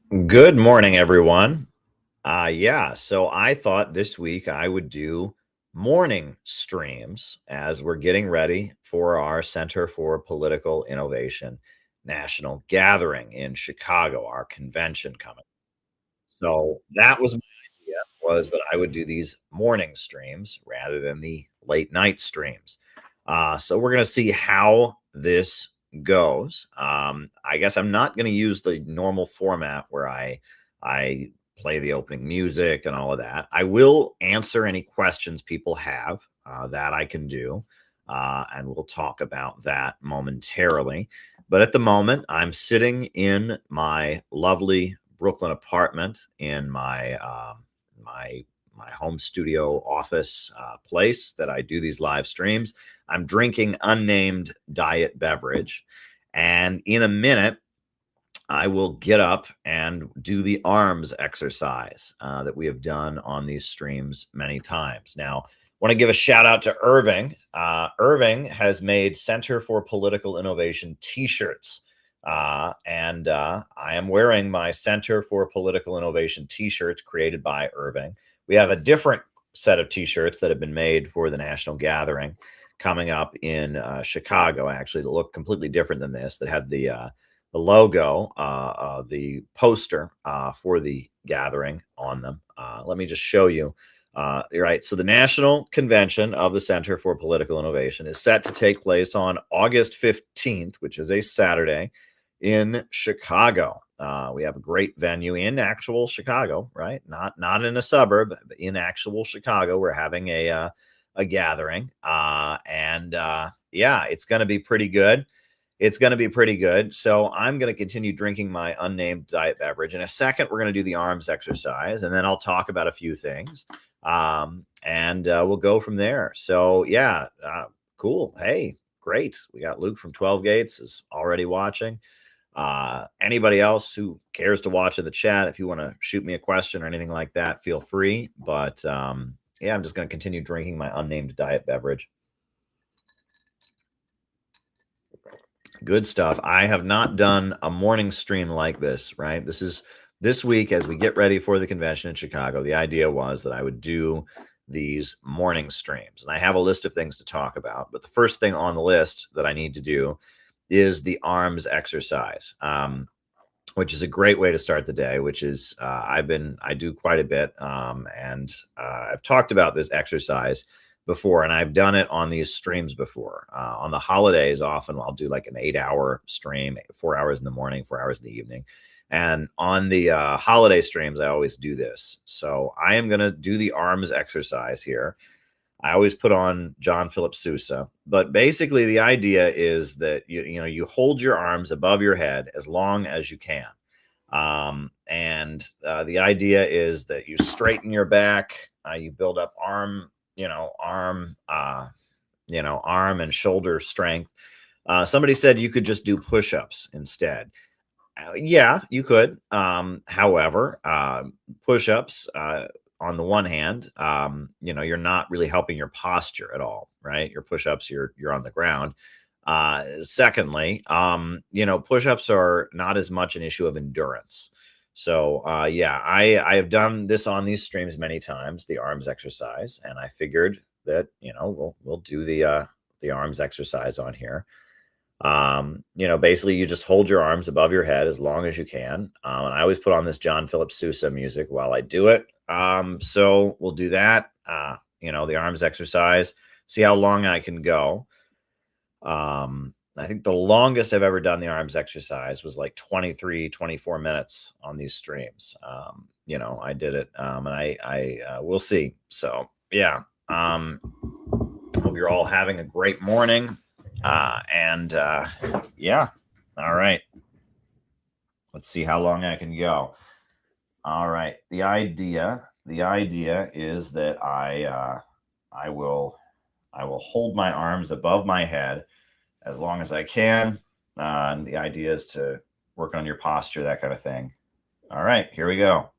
Good morning, everyone. Yeah, so I thought this week I would do morning streams as we're getting ready for our Center for Political Innovation National Gathering in Chicago, our convention coming. So that was my idea, was that I would do these morning streams rather than the late night streams. So we're going to see how this goes. I guess I'm not going to use the normal format where I play the opening music and all of that. I will answer any questions people have that I can do, and we'll talk about that momentarily. But at the moment, I'm sitting in my lovely Brooklyn apartment in my my home studio office place that I do these live streams. I'm drinking unnamed diet beverage, and in a minute, I will get up and do the arms exercise that we have done on these streams many times. Now, want to give a shout out to Irving. Irving has made Center for Political Innovation t-shirts. And I am wearing my Center for Political Innovation t-shirts created by Irving. We have a different set of t-shirts that have been made for the National Gathering coming up in Chicago, actually, that look completely different than this, that have the logo, the poster for the gathering on them. Let me just show you. Right. So the National Convention of the Center for Political Innovation is set to take place on August 15th, which is a Saturday in Chicago. We have a great venue in actual Chicago, right? Not in a suburb, but in actual Chicago. We're having a gathering, and yeah, it's going to be pretty good. It's going to be pretty good. So I'm going to continue drinking my unnamed diet beverage. In a second, we're going to do the arms exercise, and then I'll talk about a few things, and we'll go from there. So yeah, cool. Hey, great. We got Luke from 12 Gates is already watching. Anybody else who cares to watch in the chat, if you want to shoot me a question or anything like that, feel free. But yeah, I'm just going to continue drinking my unnamed diet beverage. Good stuff. I have not done a morning stream like this, right? This week as we get ready for the convention in Chicago. The idea was that I would do these morning streams, and I have a list of things to talk about. But the first thing on the list that I need to do is the arms exercise, which is a great way to start the day. Which is I do quite a bit, and I've talked about this exercise before, and I've done it on these streams before. On the holidays, often I'll do like an 8-hour stream, 4 hours in the morning, 4 hours in the evening. And on the holiday streams, I always do this. So I am going to do the arms exercise here. I always put on John Philip Sousa, but basically the idea is that you hold your arms above your head as long as you can. And the idea is that you straighten your back, you build up arm and shoulder strength. Somebody said you could just do push-ups instead. Yeah, you could. However, push-ups, on the one hand, you're not really helping your posture at all, right? Your push-ups, you're on the ground. Secondly, push-ups are not as much an issue of endurance. So yeah, I have done this on these streams many times, the arms exercise, and I figured that we'll do the arms exercise on here. Basically you just hold your arms above your head as long as you can. And I always put on this John Philip Sousa music while I do it. So we'll do that, the arms exercise, see how long I can go. I think the longest I've ever done the arms exercise was like 23, 24 minutes on these streams. I did it, and I we'll see. So yeah, hope you're all having a great morning. And yeah, all right. Let's see how long I can go. All right. The idea is that I will hold my arms above my head as long as I can. And the idea is to work on your posture, that kind of thing. All right, here we go.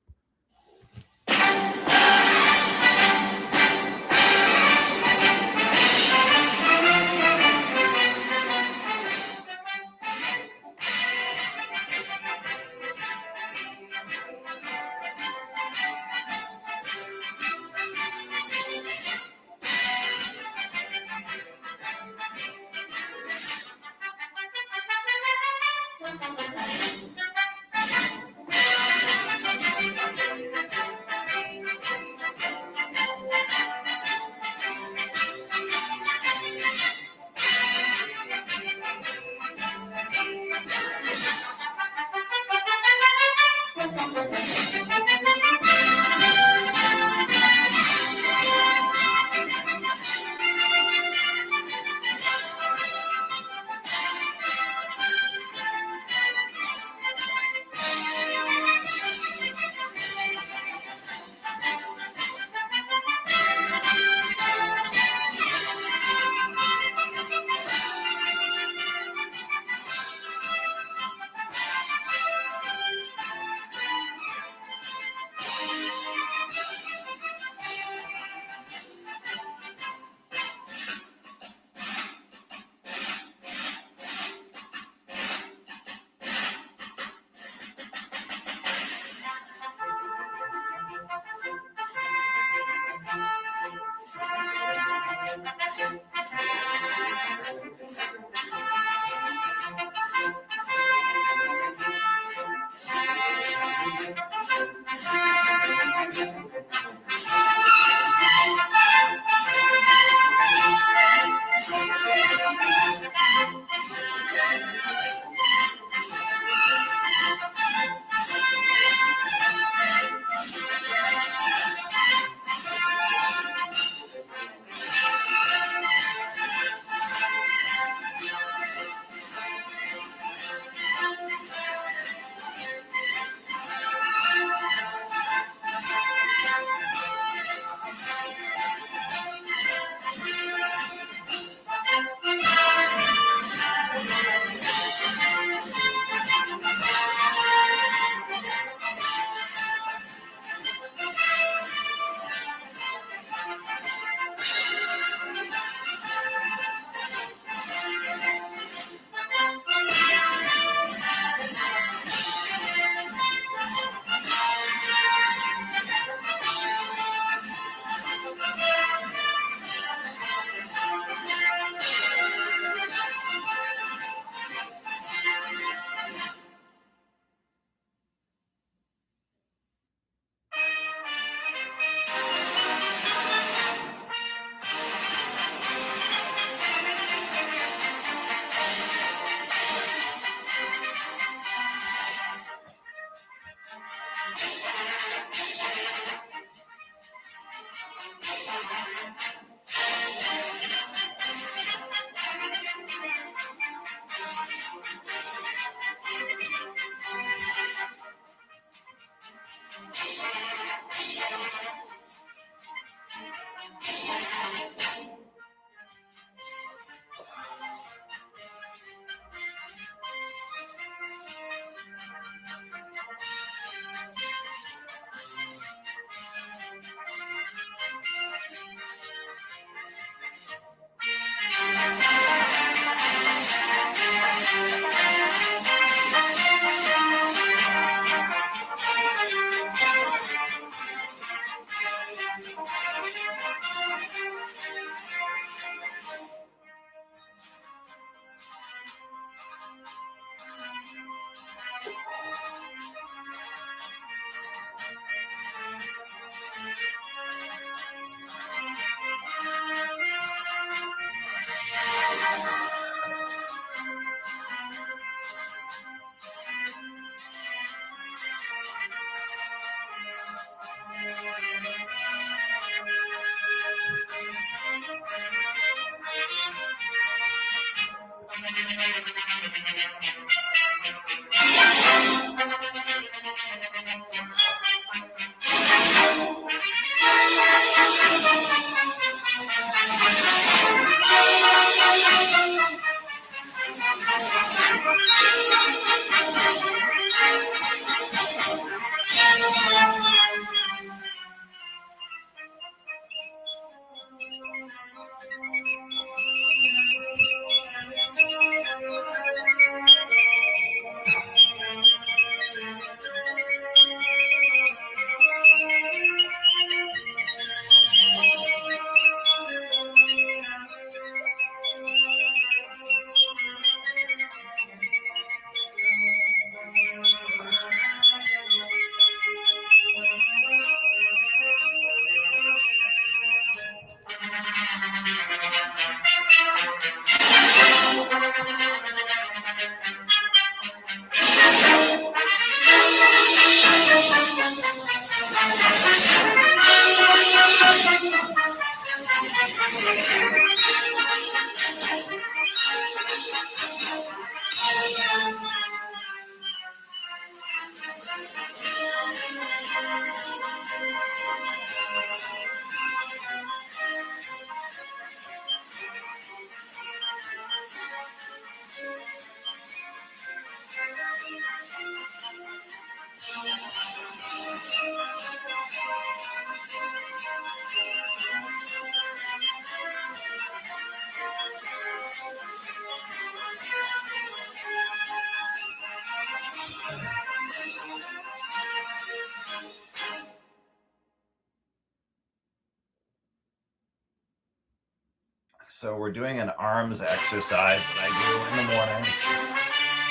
So we're doing an arms exercise that I do in the mornings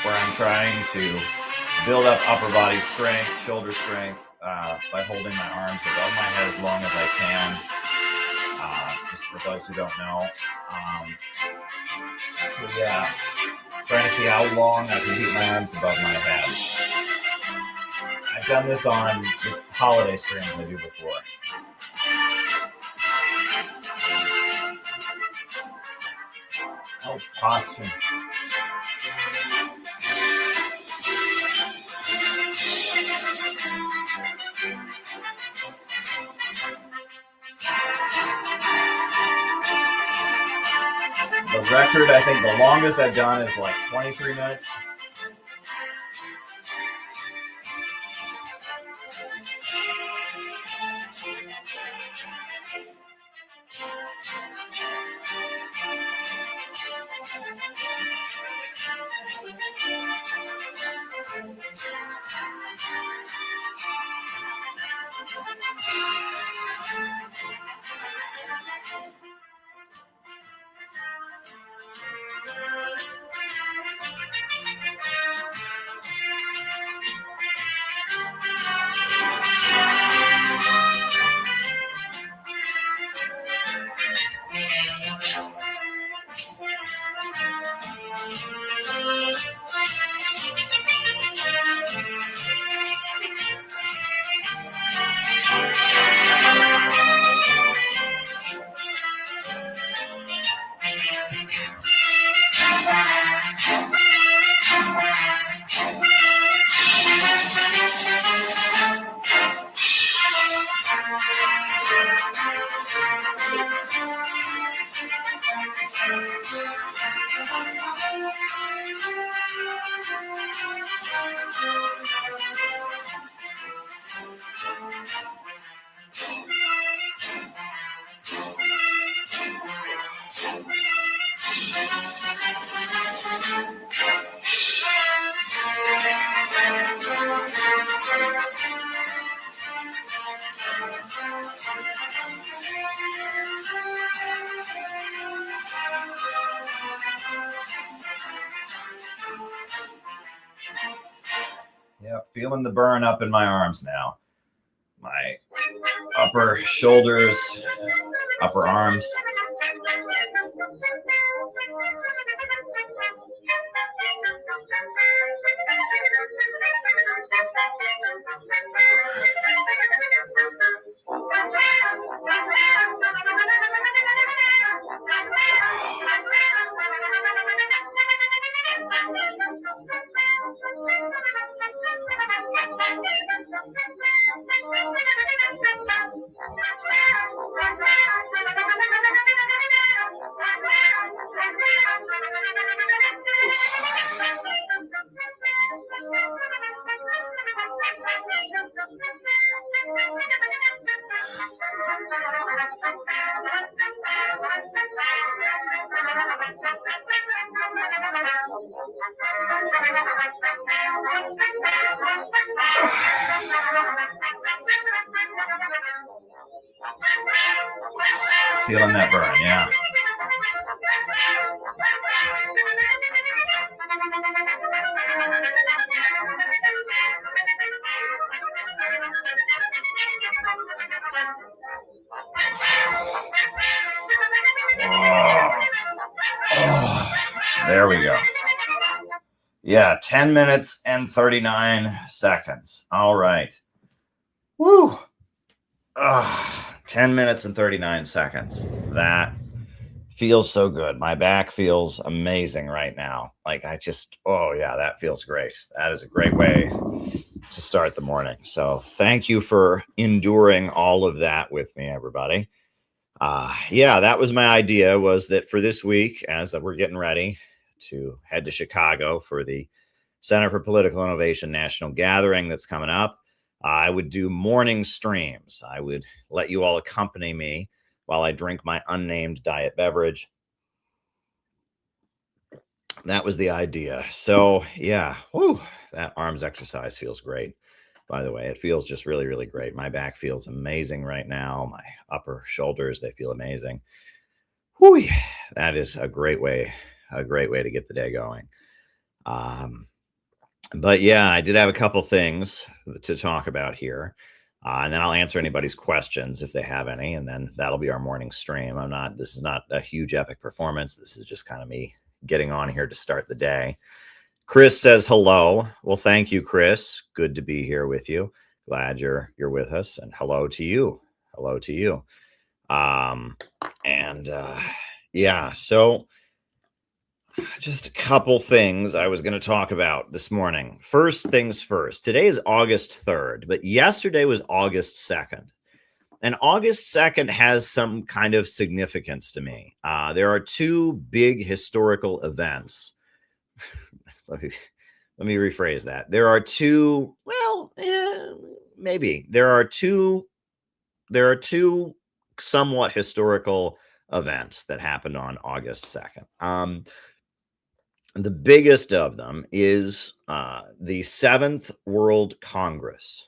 where I'm trying to build up upper body strength, shoulder strength by holding my arms above my head as long as I can. Just for those who don't know. So yeah, trying to see how long I can keep my arms above my head. I've done this on the holiday streams I do before. Helps posture. The record, I think the longest I've done is like 23 minutes. Yep, feeling the burn up in my arms now. My upper shoulders, upper arms. Feeling that burn, yeah. There we go. Yeah, 10 minutes and 39 seconds. All right. Woo. 10 minutes and 39 seconds. That feels so good. My back feels amazing right now. Like oh yeah, that feels great. That is a great way to start the morning. So thank you for enduring all of that with me, everybody. Yeah, that was my idea, was that for this week, as we're getting ready to head to Chicago for the Center for Political Innovation National Gathering that's coming up, I would do morning streams. I would let you all accompany me while I drink my unnamed diet beverage. That was the idea. So yeah, whew, that arms exercise feels great. By the way, it feels just really, really great. My back feels amazing right now. My upper shoulders, they feel amazing. Whew, that is a great way to get the day going. But yeah, I did have a couple things to talk about here. And then I'll answer anybody's questions if they have any, and then that'll be our morning stream. This is not a huge epic performance. This is just kind of me getting on here to start the day. Chris says hello. Well, thank you, Chris. Good to be here with you. Glad you're with us, and hello to you. Hello to you. And yeah, so just a couple things I was going to talk about this morning. First things first. Today is August 3rd, but yesterday was August 2nd. And August 2nd has some kind of significance to me. There are two big historical events. let me rephrase that. There are two, well, maybe. There are two somewhat historical events that happened on August 2nd. The biggest of them is the Seventh World Congress.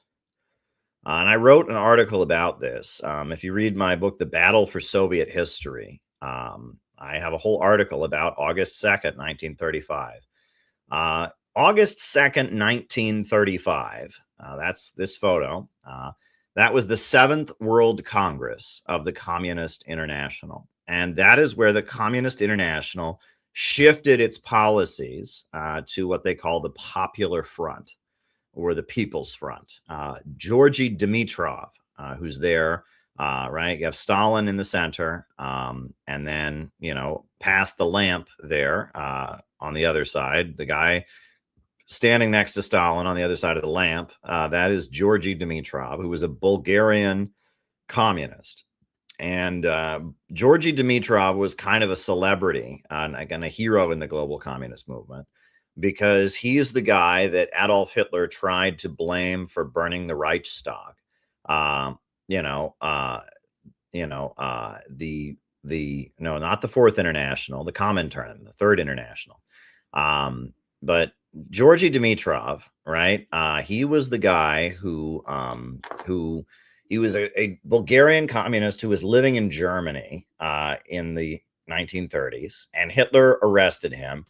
And I wrote an article about this. If you read my book, The Battle for Soviet History, I have a whole article about August 2nd, 1935. August 2nd, 1935, that's this photo. That was the Seventh World Congress of the Communist International. And that is where the Communist International shifted its policies to what they call the Popular Front or the People's Front. Georgy Dimitrov, who's there, right? You have Stalin in the center, and then, past the lamp there on the other side, the guy standing next to Stalin on the other side of the lamp, that is Georgy Dimitrov, who was a Bulgarian communist. And Georgy Dimitrov was kind of a celebrity and a hero in the global communist movement because he is the guy that Adolf Hitler tried to blame for burning the Reichstag. Not the Fourth International, the Comintern, the Third International. But Georgy Dimitrov, right? He was the guy who he was a Bulgarian communist who was living in Germany in the 1930s, and Hitler arrested him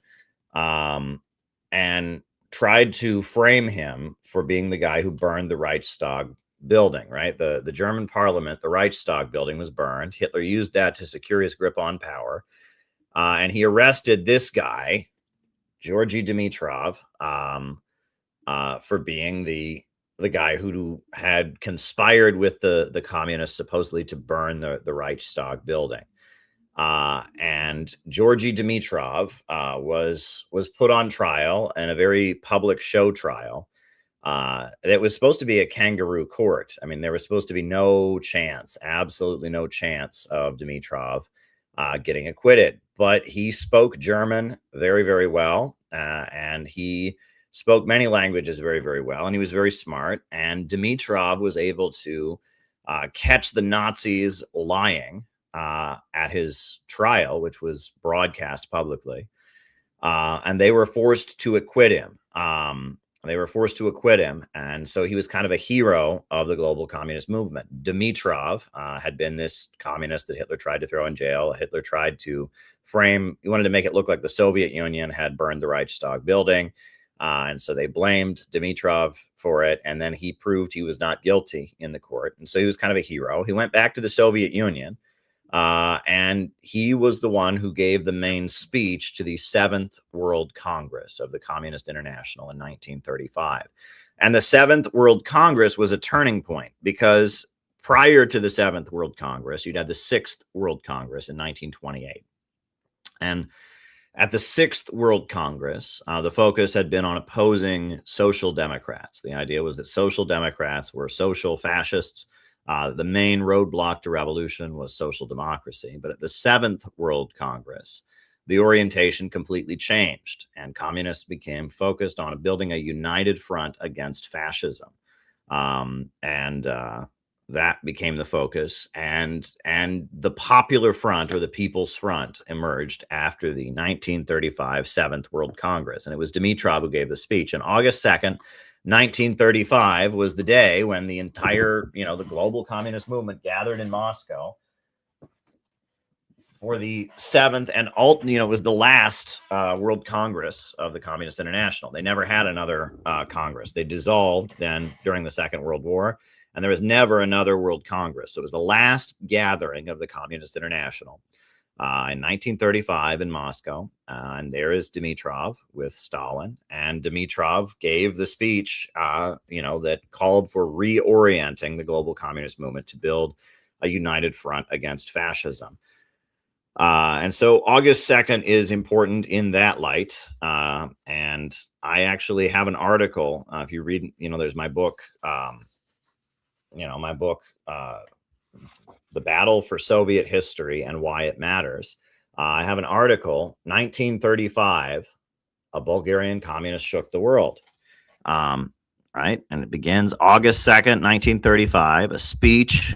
and tried to frame him for being the guy who burned the Reichstag building, right? The German parliament, the Reichstag building was burned. Hitler used that to secure his grip on power. And he arrested this guy, Georgy Dimitrov, for being the guy who had conspired with the communists supposedly to burn the Reichstag building. And Georgy Dimitrov was put on trial in a very public show trial. It was supposed to be a kangaroo court. I mean, there was supposed to be no chance, absolutely no chance of Dimitrov getting acquitted. But he spoke German very, very well, and he spoke many languages very, very well, and he was very smart. And Dimitrov was able to catch the Nazis lying at his trial, which was broadcast publicly, and they were forced to acquit him. And so he was kind of a hero of the global communist movement. Dimitrov had been this communist that Hitler tried to throw in jail. Hitler tried to frame, he wanted to make it look like the Soviet Union had burned the Reichstag building. And so they blamed Dimitrov for it. And then he proved he was not guilty in the court. And so he was kind of a hero. He went back to the Soviet Union. And he was the one who gave the main speech to the Seventh World Congress of the Communist International in 1935. And the Seventh World Congress was a turning point because prior to the Seventh World Congress, you'd had the Sixth World Congress in 1928. And at the Sixth World Congress, the focus had been on opposing social democrats. The idea was that social democrats were social fascists. The main roadblock to revolution was social democracy. But at the Seventh World Congress, the orientation completely changed, and communists became focused on building a united front against fascism. That became the focus, and the Popular Front, or the People's Front, emerged after the 1935 Seventh World Congress. And it was Dimitrov who gave the speech. And August 2nd, 1935 was the day when the entire, the global communist movement gathered in Moscow or the seventh and it was the last World Congress of the Communist International. They never had another Congress. They dissolved then during the Second World War, and there was never another World Congress. So it was the last gathering of the Communist International in 1935 in Moscow. And there is Dimitrov with Stalin. And Dimitrov gave the speech, that called for reorienting the global communist movement to build a united front against fascism. And so August 2nd is important in that light. And I actually have an article. If you read, there's my book, The Battle for Soviet History and Why It Matters. I have an article, 1935, a Bulgarian communist shook the world. Right. And it begins August 2nd, 1935, a speech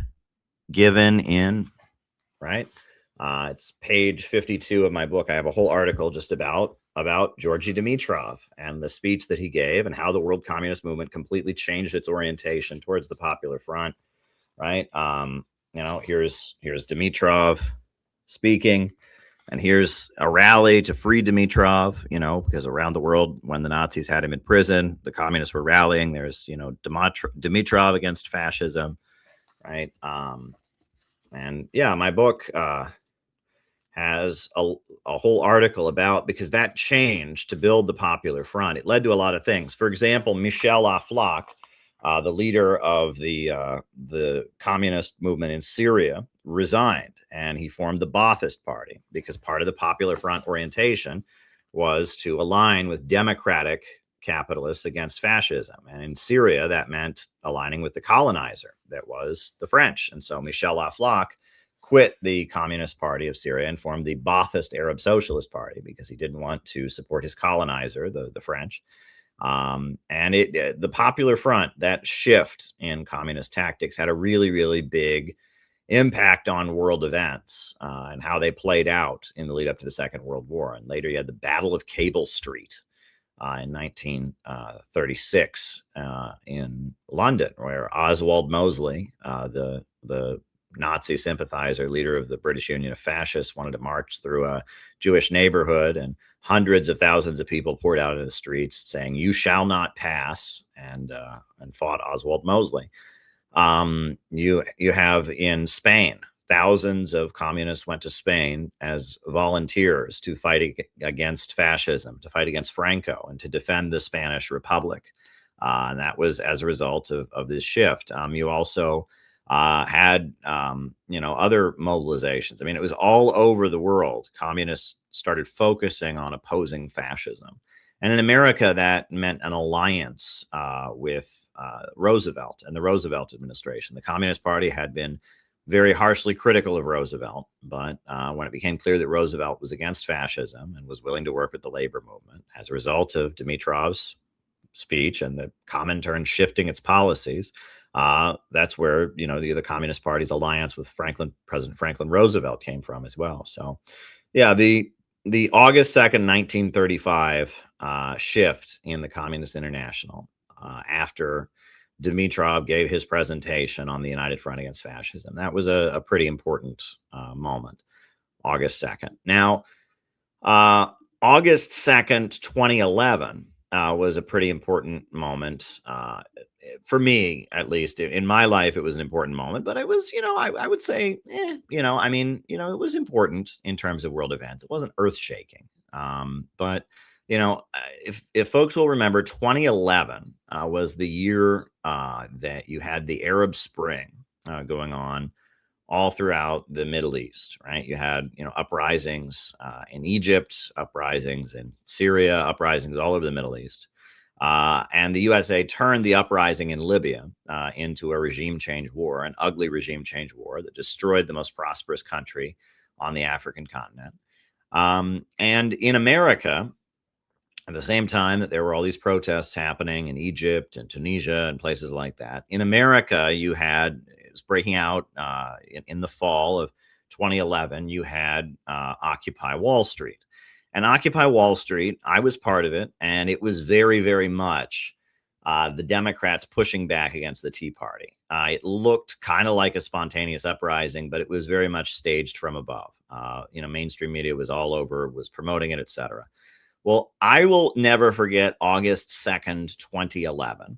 given in, right. It's page 52 of my book. I have a whole article just about Georgy Dimitrov and the speech that he gave and how the world communist movement completely changed its orientation towards the Popular Front. Right. Here's Dimitrov speaking, and here's a rally to free Dimitrov, because around the world, when the Nazis had him in prison, the communists were rallying. There's, Dimitrov against fascism. Right. And yeah, my book has a whole article about, because that change to build the Popular Front, it led to a lot of things. For example, Michel Aflaq, the leader of the communist movement in Syria, resigned, and he formed the Ba'athist Party, because part of the Popular Front orientation was to align with democratic capitalists against fascism. And in Syria, that meant aligning with the colonizer, that was the French. And so Michel Aflaq quit the Communist Party of Syria and formed the Ba'athist Arab Socialist Party, because he didn't want to support his colonizer, the French. And the Popular Front, that shift in communist tactics, had a really, really big impact on world events and how they played out in the lead up to the Second World War. And later you had the Battle of Cable Street in 1936 in London, where Oswald Mosley, the Nazi sympathizer, leader of the British Union of Fascists, wanted to march through a Jewish neighborhood, and hundreds of thousands of people poured out into the streets saying, "You shall not pass," and fought Oswald Mosley. You have in Spain, thousands of communists went to Spain as volunteers to fight against fascism, to fight against Franco, and to defend the Spanish Republic. And that was as a result of this shift. You also had, other mobilizations. I mean, it was all over the world. Communists started focusing on opposing fascism. And in America, that meant an alliance with Roosevelt and the Roosevelt administration. The Communist Party had been very harshly critical of Roosevelt, but when it became clear that Roosevelt was against fascism and was willing to work with the labor movement, as a result of Dimitrov's speech and the Comintern shifting its policies, that's where the Communist Party's alliance with President Franklin Roosevelt came from as well. So, yeah, the August 2nd, 1935 shift in the Communist International after Dimitrov gave his presentation on the United Front Against Fascism, that was a pretty important moment. August 2nd. Now, August 2nd, 2011 was a pretty important moment for me, at least in my life. It was an important moment, but it was, I would say, it was important in terms of world events. It wasn't earth shaking. But if folks will remember, 2011 was the year that you had the Arab Spring going on all throughout the Middle East, right? You had, uprisings in Egypt, uprisings in Syria, uprisings all over the Middle East. And the USA turned the uprising in Libya into a regime change war, an ugly regime change war that destroyed the most prosperous country on the African continent. And in America, at the same time that there were all these protests happening in Egypt and Tunisia and places like that, in America, it was breaking out in the fall of 2011, you had Occupy Wall Street. And Occupy Wall Street, I was part of it, and it was very, very much the Democrats pushing back against the Tea Party. It looked kind of like a spontaneous uprising, but it was very much staged from above. Mainstream media was all over, was promoting it, etc. Well, I will never forget August 2nd, 2011,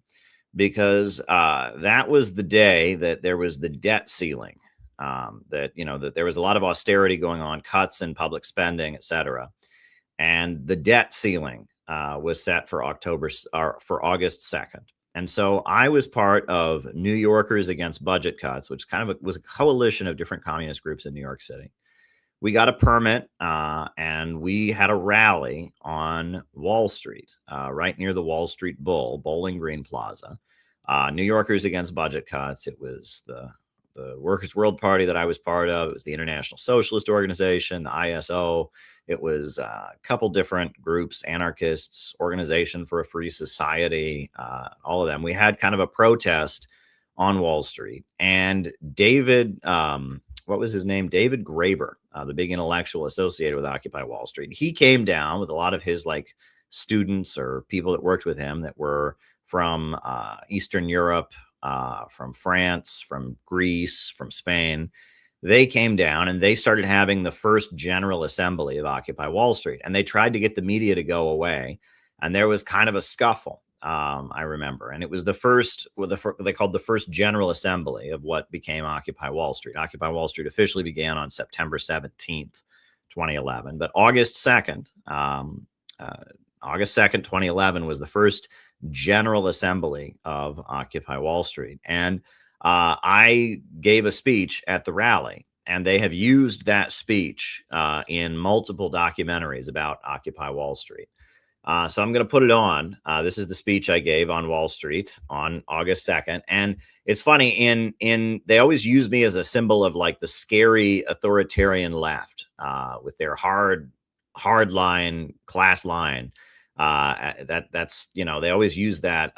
because that was the day that there was the debt ceiling, that there was a lot of austerity going on, cuts in public spending, etc. And the debt ceiling was set for August 2nd. And so I was part of New Yorkers Against Budget Cuts, which was a coalition of different communist groups in New York City. We got a permit and we had a rally on Wall Street, right near the Wall Street Bull, Bowling Green Plaza. New Yorkers Against Budget Cuts. It was the Workers' World Party that I was part of. It was the International Socialist Organization, the ISO. It was a couple different groups, anarchists, Organization for a Free Society, all of them. We had kind of a protest on Wall Street. And David, what was his name? David Graeber, the big intellectual associated with Occupy Wall Street. He came down with a lot of his students or people that worked with him that were from Eastern Europe, from France, from Greece, from Spain. They came down and they started having the first General Assembly of Occupy Wall Street. And they tried to get the media to go away. And there was kind of a scuffle, I remember. And it was the first, they called the first General Assembly of what became Occupy Wall Street. Occupy Wall Street officially began on September 17th, 2011. But August 2nd, 2011 was the first General Assembly of Occupy Wall Street. And I gave a speech at the rally, and they have used that speech in multiple documentaries about Occupy Wall Street. So I'm going to put it on. This is the speech I gave on Wall Street on August 2nd. And it's funny, they always use me as a symbol of the scary authoritarian left with their hard line, class line. That's they always use that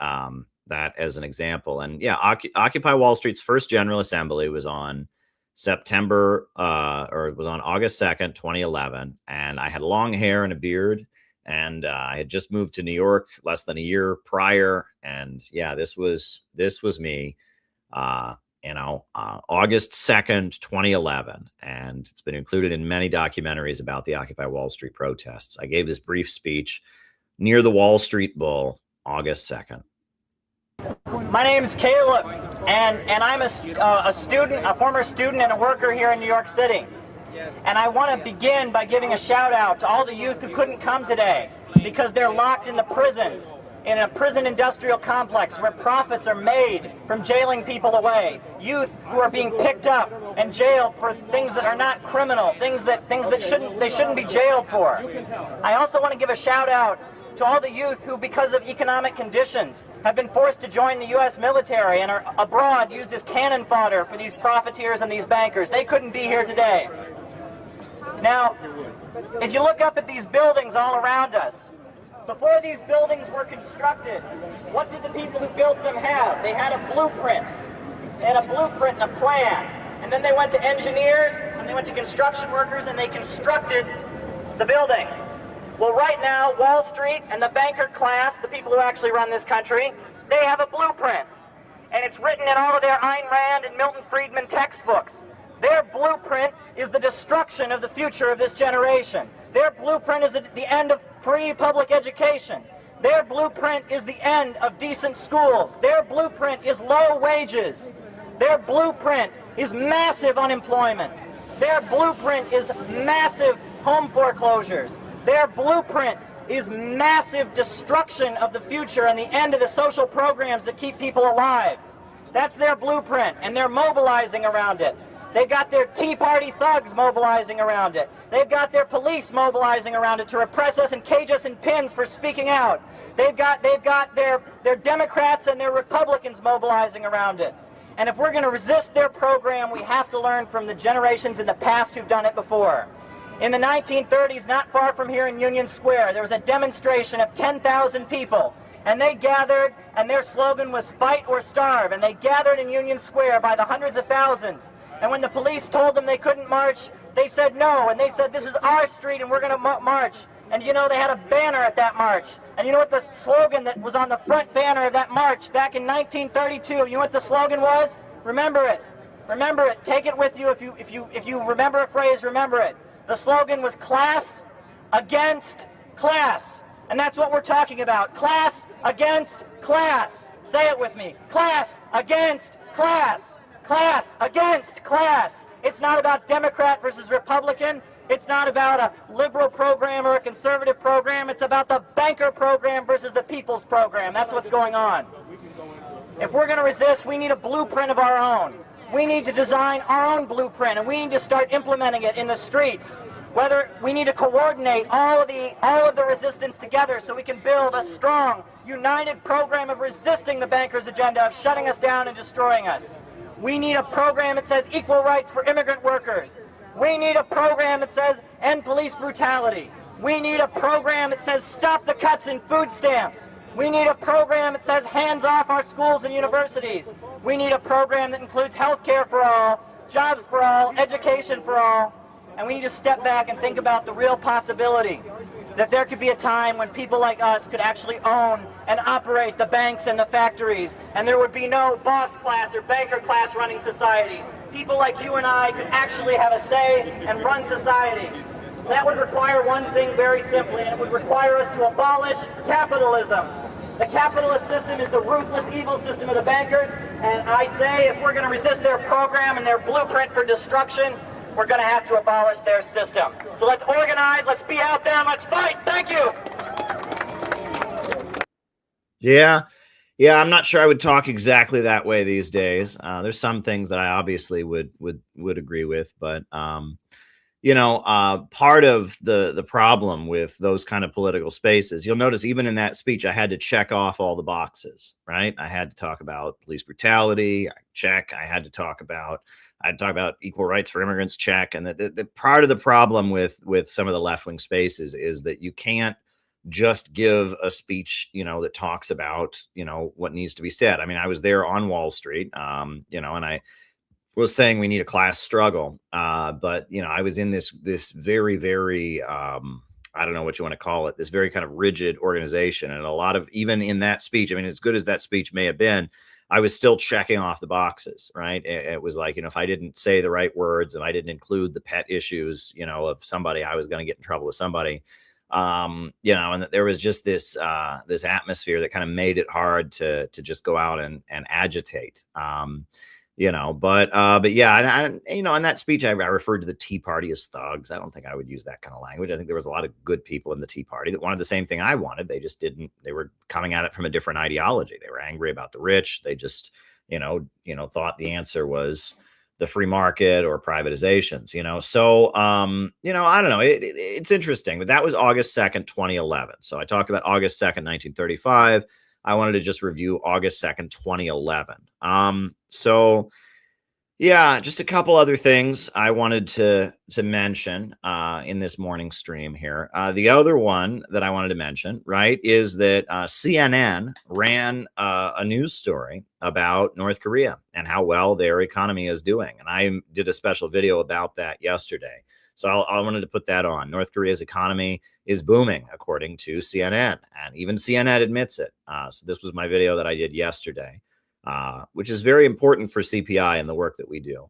as an example. And yeah, Occupy Wall Street's first General Assembly was on August 2nd, 2011. And I had long hair and a beard, and I had just moved to New York less than a year prior. And yeah, this was me, August 2nd, 2011. And it's been included in many documentaries about the Occupy Wall Street protests. I gave this brief speech near the Wall Street Bull, August 2nd. My name is Caleb, and I'm a student, a former student and a worker here in New York City. And I want to begin by giving a shout out to all the youth who couldn't come today because they're locked in the prisons, in a prison industrial complex where profits are made from jailing people away. Youth who are being picked up and jailed for things that are not criminal, things that shouldn't be jailed for. I also want to give a shout out to all the youth who, because of economic conditions, have been forced to join the U.S. military and are abroad used as cannon fodder for these profiteers and these bankers. They couldn't be here today. Now, if you look up at these buildings all around us, before these buildings were constructed, what did the people who built them have? They had a blueprint. They had a blueprint and a plan. And then they went to engineers, and they went to construction workers, and they constructed the building. Well, right now, Wall Street and the banker class, the people who actually run this country, they have a blueprint. And it's written in all of their Ayn Rand and Milton Friedman textbooks. Their blueprint is the destruction of the future of this generation. Their blueprint is the end of free public education. Their blueprint is the end of decent schools. Their blueprint is low wages. Their blueprint is massive unemployment. Their blueprint is massive home foreclosures. Their blueprint is massive destruction of the future and the end of the social programs that keep people alive. That's their blueprint, and they're mobilizing around it. They've got their Tea Party thugs mobilizing around it. They've got their police mobilizing around it to repress us and cage us in pins for speaking out. They've got their Democrats and their Republicans mobilizing around it. And if we're going to resist their program, we have to learn from the generations in the past who've done it before. In the 1930s, not far from here in Union Square, there was a demonstration of 10,000 people. And they gathered, and their slogan was "Fight or Starve." And they gathered in Union Square by the hundreds of thousands. And when the police told them they couldn't march, they said no. And they said, "This is our street, and we're going to march." And you know, they had a banner at that march. And you know what the slogan that was on the front banner of that march back in 1932? You know what the slogan was? Remember it. Remember it. Take it with you. If you remember a phrase, remember it. The slogan was class against class. And that's what we're talking about. Class against class. Say it with me. Class against class. Class against class. It's not about Democrat versus Republican. It's not about a liberal program or a conservative program. It's about the banker program versus the people's program. That's what's going on. If we're going to resist, we need a blueprint of our own. We need to design our own blueprint, and we need to start implementing it in the streets. Whether we need to coordinate all of the resistance together so we can build a strong, united program of resisting the bankers' agenda of shutting us down and destroying us. We need a program that says equal rights for immigrant workers. We need a program that says end police brutality. We need a program that says stop the cuts in food stamps. We need a program that says hands off our schools and universities. We need a program that includes health care for all, jobs for all, education for all. And we need to step back and think about the real possibility that there could be a time when people like us could actually own and operate the banks and the factories, and there would be no boss class or banker class running society. People like you and I could actually have a say and run society. That would require one thing very simply, and it would require us to abolish capitalism. The capitalist system is the ruthless, evil system of the bankers, and I say if we're going to resist their program and their blueprint for destruction, we're going to have to abolish their system. So let's organize, let's be out there, and let's fight. Thank you. Yeah, I'm not sure I would talk exactly that way these days. There's some things that I obviously would agree with, but part of the problem with those kind of political spaces, you'll notice even in that speech, I had to check off all the boxes, right? I had to talk about police brutality, check. I had to talk about equal rights for immigrants, check. And the part of the problem with some of the left-wing spaces is that you can't just give a speech, that talks about, what needs to be said. I mean, I was there on Wall Street, and I was saying we need a class struggle. But, I was in this very, very, I don't know what you want to call it, this very kind of rigid organization. And a lot of, even in that speech, I mean, as good as that speech may have been, I was still checking off the boxes, right? It was like, if I didn't say the right words and I didn't include the pet issues, of somebody, I was going to get in trouble with somebody. And that there was just this atmosphere that kind of made it hard to just go out and agitate. But yeah, and in that speech, I referred to the Tea Party as thugs. I don't think I would use that kind of language. I think there was a lot of good people in the Tea Party that wanted the same thing I wanted. They just didn't. They were coming at it from a different ideology. They were angry about the rich. They just, thought the answer was the free market or privatizations. So I don't know. It's interesting, but that was August 2nd, 2011. So I talked about August 2nd, 1935. I wanted to just review August 2nd, 2011. So yeah, just a couple other things I wanted to mention in this morning stream here. The other one that I wanted to mention, right, is that CNN ran a news story about North Korea and how well their economy is doing. And I did a special video about that yesterday. So I wanted to put that on. North Korea's economy is booming, according to CNN, and even CNN admits it. So this was my video that I did yesterday, which is very important for CPI and the work that we do.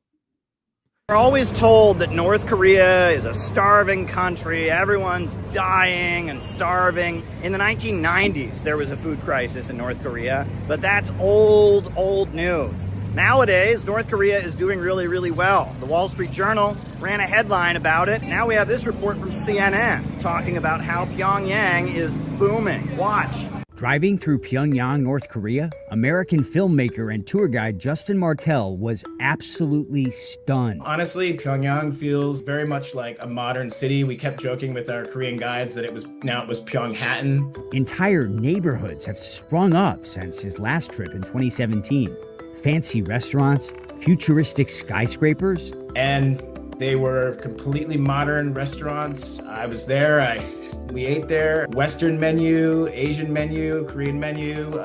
We're always told that North Korea is a starving country. Everyone's dying and starving. In the 1990s, there was a food crisis in North Korea, but that's old news. Nowadays, North Korea is doing really, really well. The Wall Street Journal ran a headline about it. Now we have this report from CNN talking about how Pyongyang is booming. Watch. Driving through Pyongyang, North Korea, American filmmaker and tour guide Justin Martell was absolutely stunned. Honestly, Pyongyang feels very much like a modern city. We kept joking with our Korean guides that it was Pyonghattan. Entire neighborhoods have sprung up since his last trip in 2017. Fancy restaurants, futuristic skyscrapers. And they were completely modern restaurants. I was there, we ate there. Western menu, Asian menu, Korean menu,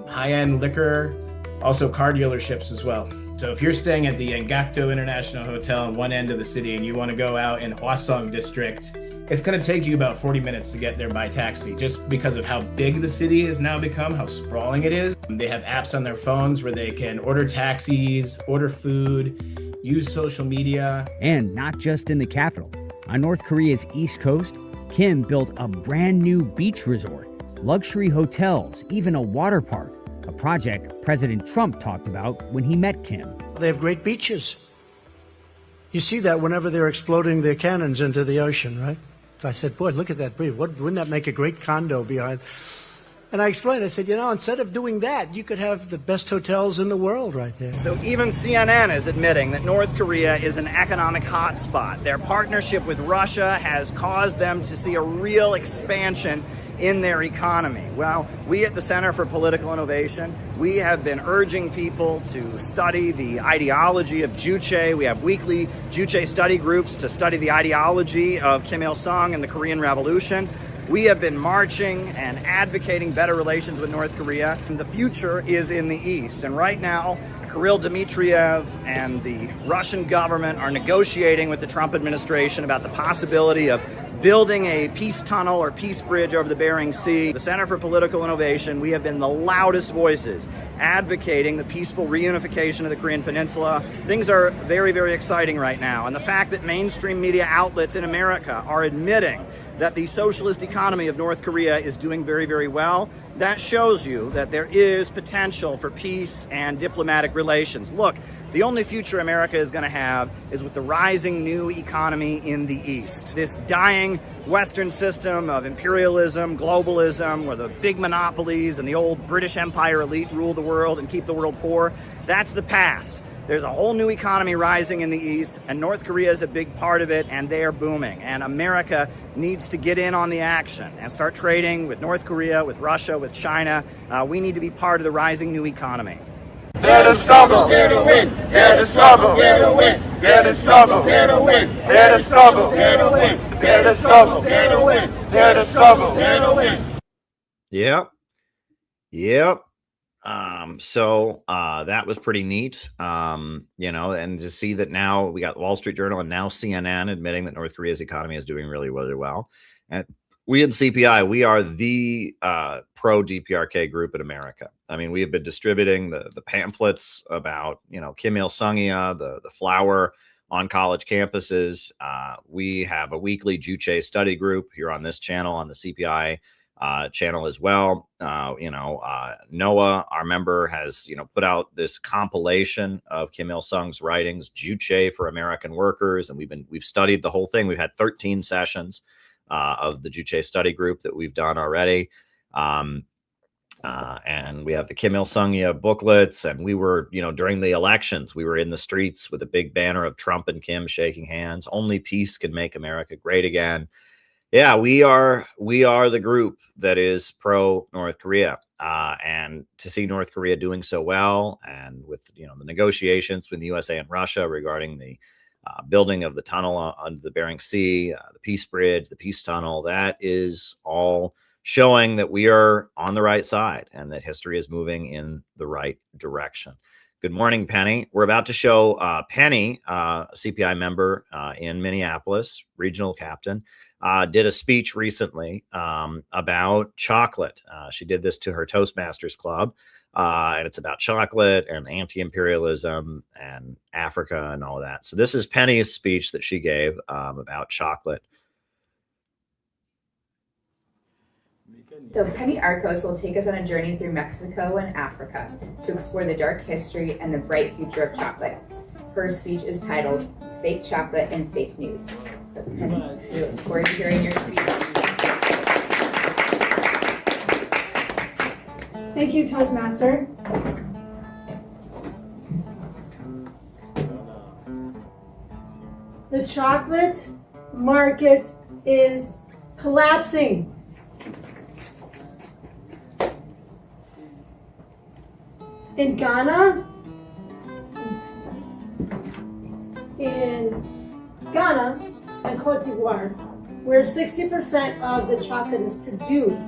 high-end liquor, also car dealerships as well. So if you're staying at the Engakdo International Hotel in one end of the city and you want to go out in Hwasong district It's going to take you about 40 minutes to get there by taxi, just because of how big the city has now become, how sprawling it is. They have apps on their phones where they can order taxis, order food, use social media. And not just in the capital. On North Korea's East Coast, Kim built a brand new beach resort, luxury hotels, even a water park, a project President Trump talked about when he met Kim. They have great beaches. You see that whenever they're exploding their cannons into the ocean, right? So I said, boy, look at that bridge. Wouldn't that make a great condo behind? And I explained, I said, you know, instead of doing that, you could have the best hotels in the world right there. So even CNN is admitting that North Korea is an economic hotspot. Their partnership with Russia has caused them to see a real expansion in their economy. Well, we at the Center for Political Innovation, we have been urging people to study the ideology of Juche. We have weekly Juche study groups to study the ideology of Kim Il-sung and the Korean Revolution. We have been marching and advocating better relations with North Korea. And the future is in the East. And right now, Kirill Dmitriev and the Russian government are negotiating with the Trump administration about the possibility of building a peace tunnel or peace bridge over the Bering Sea. The Center for Political Innovation, we have been the loudest voices advocating the peaceful reunification of the Korean Peninsula. Things are very, very exciting right now. And the fact that mainstream media outlets in America are admitting that the socialist economy of North Korea is doing very, very well, that shows you that there is potential for peace and diplomatic relations. Look, the only future America is going to have is with the rising new economy in the East. This dying Western system of imperialism, globalism, where the big monopolies and the old British Empire elite rule the world and keep the world poor, that's the past. There's a whole new economy rising in the East, and North Korea is a big part of it, and they are booming. And America needs to get in on the action and start trading with North Korea, with Russia, with China. We need to be part of the rising new economy. Dare to struggle, dare to win, dare to struggle, dare to win, dare to struggle, dare to win, dare to struggle, dare to win, dare to struggle, dare to win, dare to struggle, dare to win. Yep. Yep. So that was pretty neat. You know, and to see that now we got the Wall Street Journal and now CNN admitting that North Korea's economy is doing really, really well. And we at CPI, we are the pro DPRK group in America. I mean, we have been distributing the pamphlets about, you know, Kim Il-sung-ya, the flower on college campuses. We have a weekly Juche study group here on this channel, on the CPI channel as well. Noah, our member, has, you know, put out this compilation of Kim Il-sung's writings, Juche for American Workers, and we've studied the whole thing. We've had 13 sessions of the Juche study group that we've done already. And we have the Kim Il-sung-ya booklets, and we were, you know, during the elections, we were in the streets with a big banner of Trump and Kim shaking hands. Only peace can make America great again. Yeah, we are the group that is pro North Korea, and to see North Korea doing so well, and with, you know, the negotiations with the USA and Russia regarding the building of the tunnel under the Bering Sea, the peace bridge, the peace tunnel, that is all showing that we are on the right side and that history is moving in the right direction. Good morning, Penny. We're about to show Penny, a CPI member in Minneapolis, regional captain, did a speech recently about chocolate. She did this to her Toastmasters Club, and it's about chocolate and anti-imperialism and Africa and all of that. So this is Penny's speech that she gave about chocolate. So Penny Arcos will take us on a journey through Mexico and Africa to explore the dark history and the bright future of chocolate. Her speech is titled Fake Chocolate and Fake News. So Penny, we look forward to hearing your speech. Thank you, Toastmaster. The chocolate market is collapsing. In Ghana, and Cote d'Ivoire, where 60% of the chocolate is produced,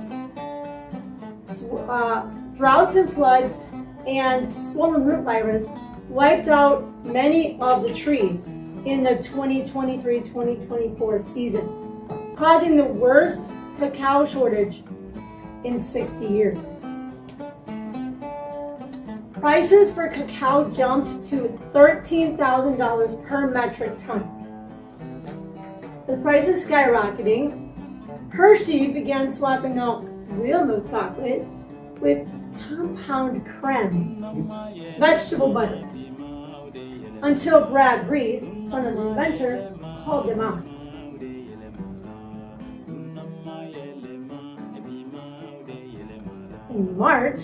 droughts and floods and swollen root virus wiped out many of the trees in the 2023-2024 season. causing the worst cacao shortage in 60 years. Prices for cacao jumped to $13,000 per metric ton. The price is skyrocketing. Hershey began swapping out real milk chocolate with compound cremes, vegetable butters, until Brad Reese, son of the inventor, called them out. In March,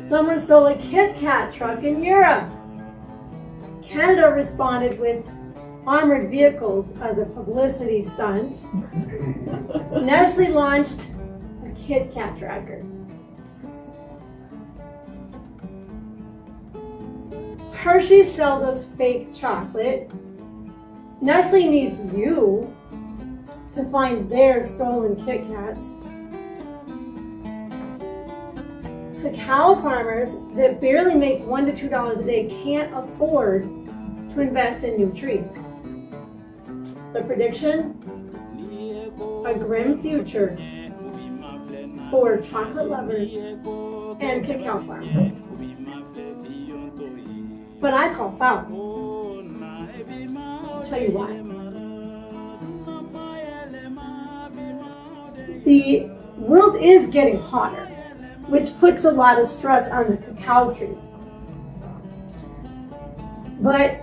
someone stole a Kit Kat truck in Europe. Canada responded with armored vehicles as a publicity stunt. Nestle launched a Kit Kat tracker. Hershey sells us fake chocolate. Nestle needs you to find their stolen Kit Kats. Cacao farmers that barely make $1 to $2 a day can't afford to invest in new trees. The prediction? A grim future for chocolate lovers and cacao farmers. But I call foul. I'll tell you why. The world is getting hotter, which puts a lot of stress on the cacao trees. But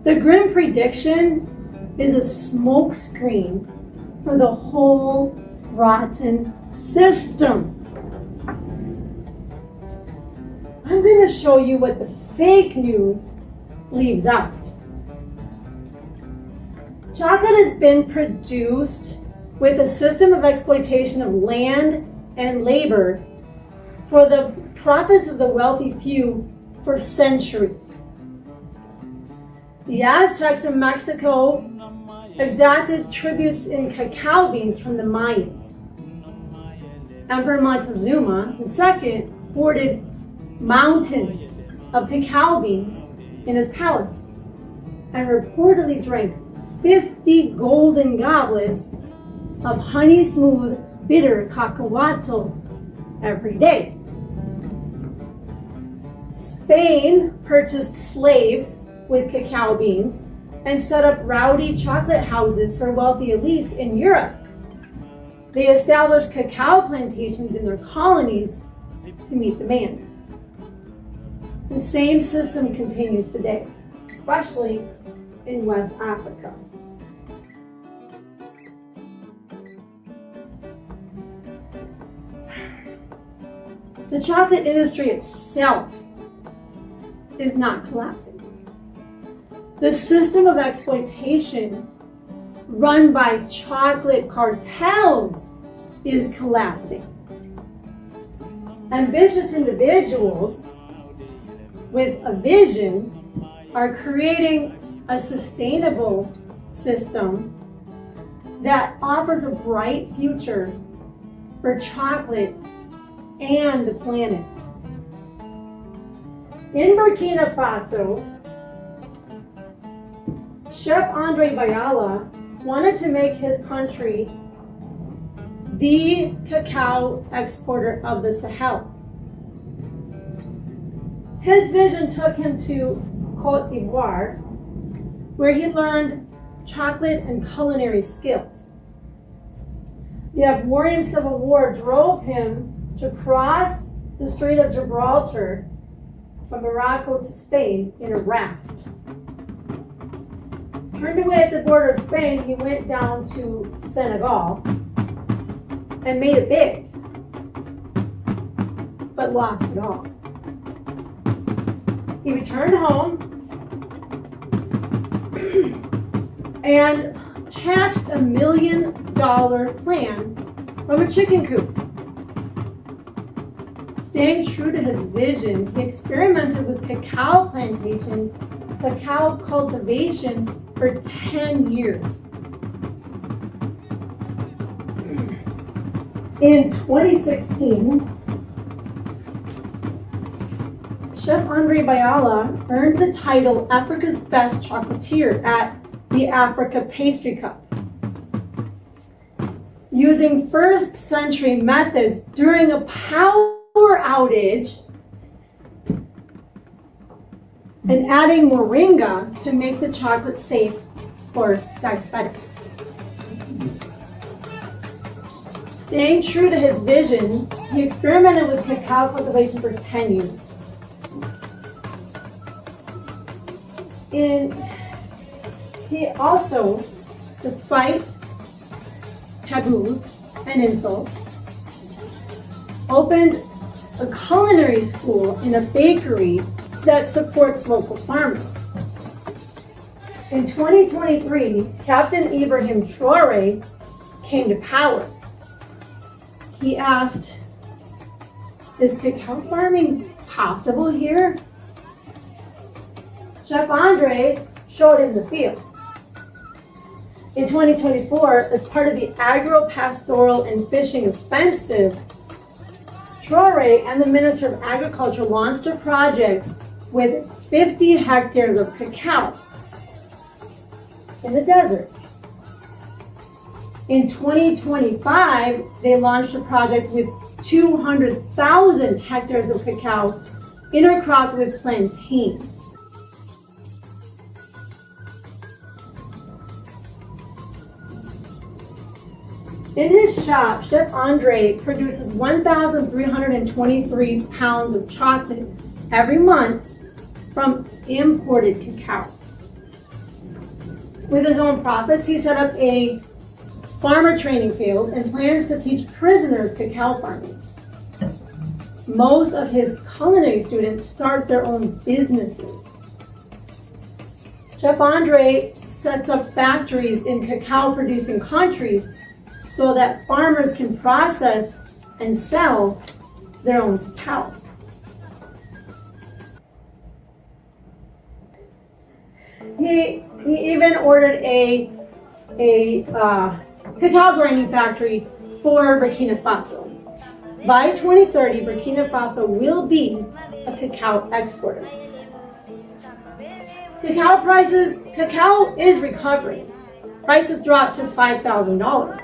the grim prediction is a smokescreen for the whole rotten system. I'm going to show you what the fake news leaves out. Chocolate has been produced with a system of exploitation of land and labor for the profits of the wealthy few for centuries. The Aztecs in Mexico exacted tributes in cacao beans from the Mayans. Emperor Montezuma II hoarded mountains of cacao beans in his palace and reportedly drank 50 golden goblets of honey-smooth, bitter cacahuatl every day. Spain purchased slaves with cacao beans and set up rowdy chocolate houses for wealthy elites in Europe. They established cacao plantations in their colonies to meet demand. The same system continues today, especially in West Africa. The chocolate industry itself is not collapsing. The system of exploitation run by chocolate cartels is collapsing. Ambitious individuals with a vision are creating a sustainable system that offers a bright future for chocolate and the planet. In Burkina Faso, Chef Andre Bayala wanted to make his country the cacao exporter of the Sahel. His vision took him to Côte d'Ivoire, where he learned chocolate and culinary skills. The Ivorian Civil War drove him to cross the Strait of Gibraltar from Morocco to Spain in a raft. Turned away at the border of Spain, he went down to Senegal and made it big, but lost it all. He returned home and hatched $1 million plan from a chicken coop. Staying true to his vision, he experimented with cacao plantation, cacao cultivation for 10 years. In 2016, Chef Andre Bayala earned the title Africa's Best Chocolatier at the Africa Pastry Cup. using first century methods during a power outage and adding moringa to make the chocolate safe for diabetics. Staying true to his vision, he experimented with cacao cultivation for 10 years. And he also, despite taboos and insults, opened a culinary school and a bakery that supports local farmers. In 2023, Captain Ibrahim Traore came to power. He asked, "Is cacao farming possible here?" Chef Andre showed him the field. In 2024, as part of the agro-pastoral and fishing offensive, Traore and the Minister of Agriculture launched a project with 50 hectares of cacao in the desert. In 2025, they launched a project with 200,000 hectares of cacao intercropped with plantains. In his shop, Chef Andre produces 1,323 pounds of chocolate every month from imported cacao. With his own profits, he set up a farmer training field and plans to teach prisoners cacao farming. Most of his culinary students start their own businesses. Chef Andre sets up factories in cacao producing countries so that farmers can process and sell their own cacao. He even ordered a cacao grinding factory for Burkina Faso. By 2030, Burkina Faso will be a cacao exporter. Cacao is recovering. Prices dropped to $5,000.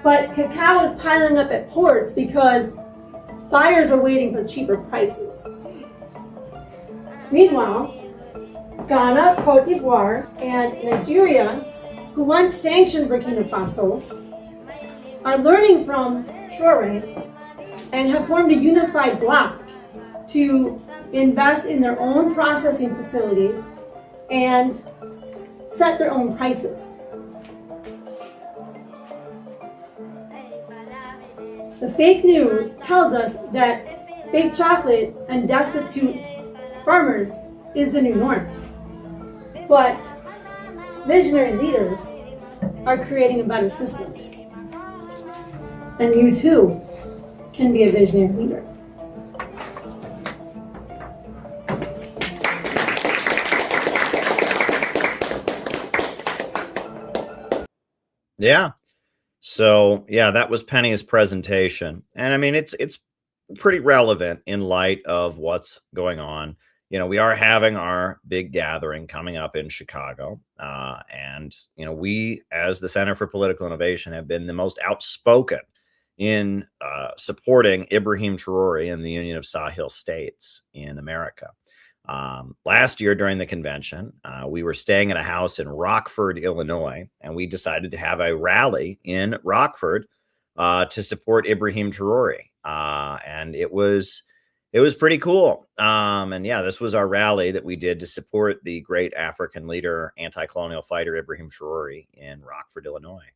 But cacao is piling up at ports because buyers are waiting for cheaper prices. Meanwhile, Ghana, Cote d'Ivoire, and Nigeria, who once sanctioned Burkina Faso, are learning from Traore and have formed a unified bloc to invest in their own processing facilities and set their own prices. The fake news tells us that fake chocolate and destitute farmers is the new norm. But visionary leaders are creating a better system. And you too can be a visionary leader. Yeah. So yeah, that was Penny's presentation. And I mean, it's pretty relevant in light of what's going on. You know, we are having our big gathering coming up in Chicago. And, you know, we as the Center for Political Innovation have been the most outspoken in supporting Ibrahim Traore and the Union of Sahel States in America. Last year during the convention, we were staying at a house in Rockford, Illinois, and we decided to have a rally in Rockford to support Ibrahim Traore. And it was pretty cool. And yeah, this was our rally that we did to support the great African leader, anti-colonial fighter Ibrahim Traore in Rockford, Illinois.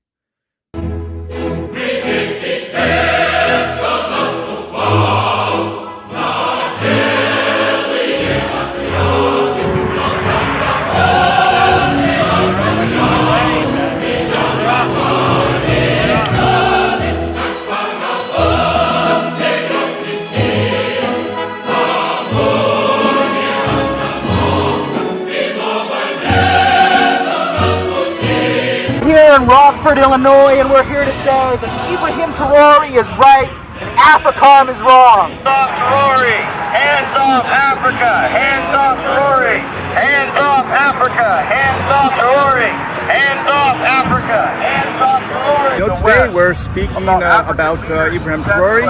In Rockford, Illinois, and we're here to say that Ibrahim Traore is right and AFRICOM is wrong. Hands off Traore! Hands off Africa! Hands off Traore! Hands off Africa! Hands off Traore! Hands off Africa. Hands off Traore. You know, today we're speaking about Ibrahim Traore,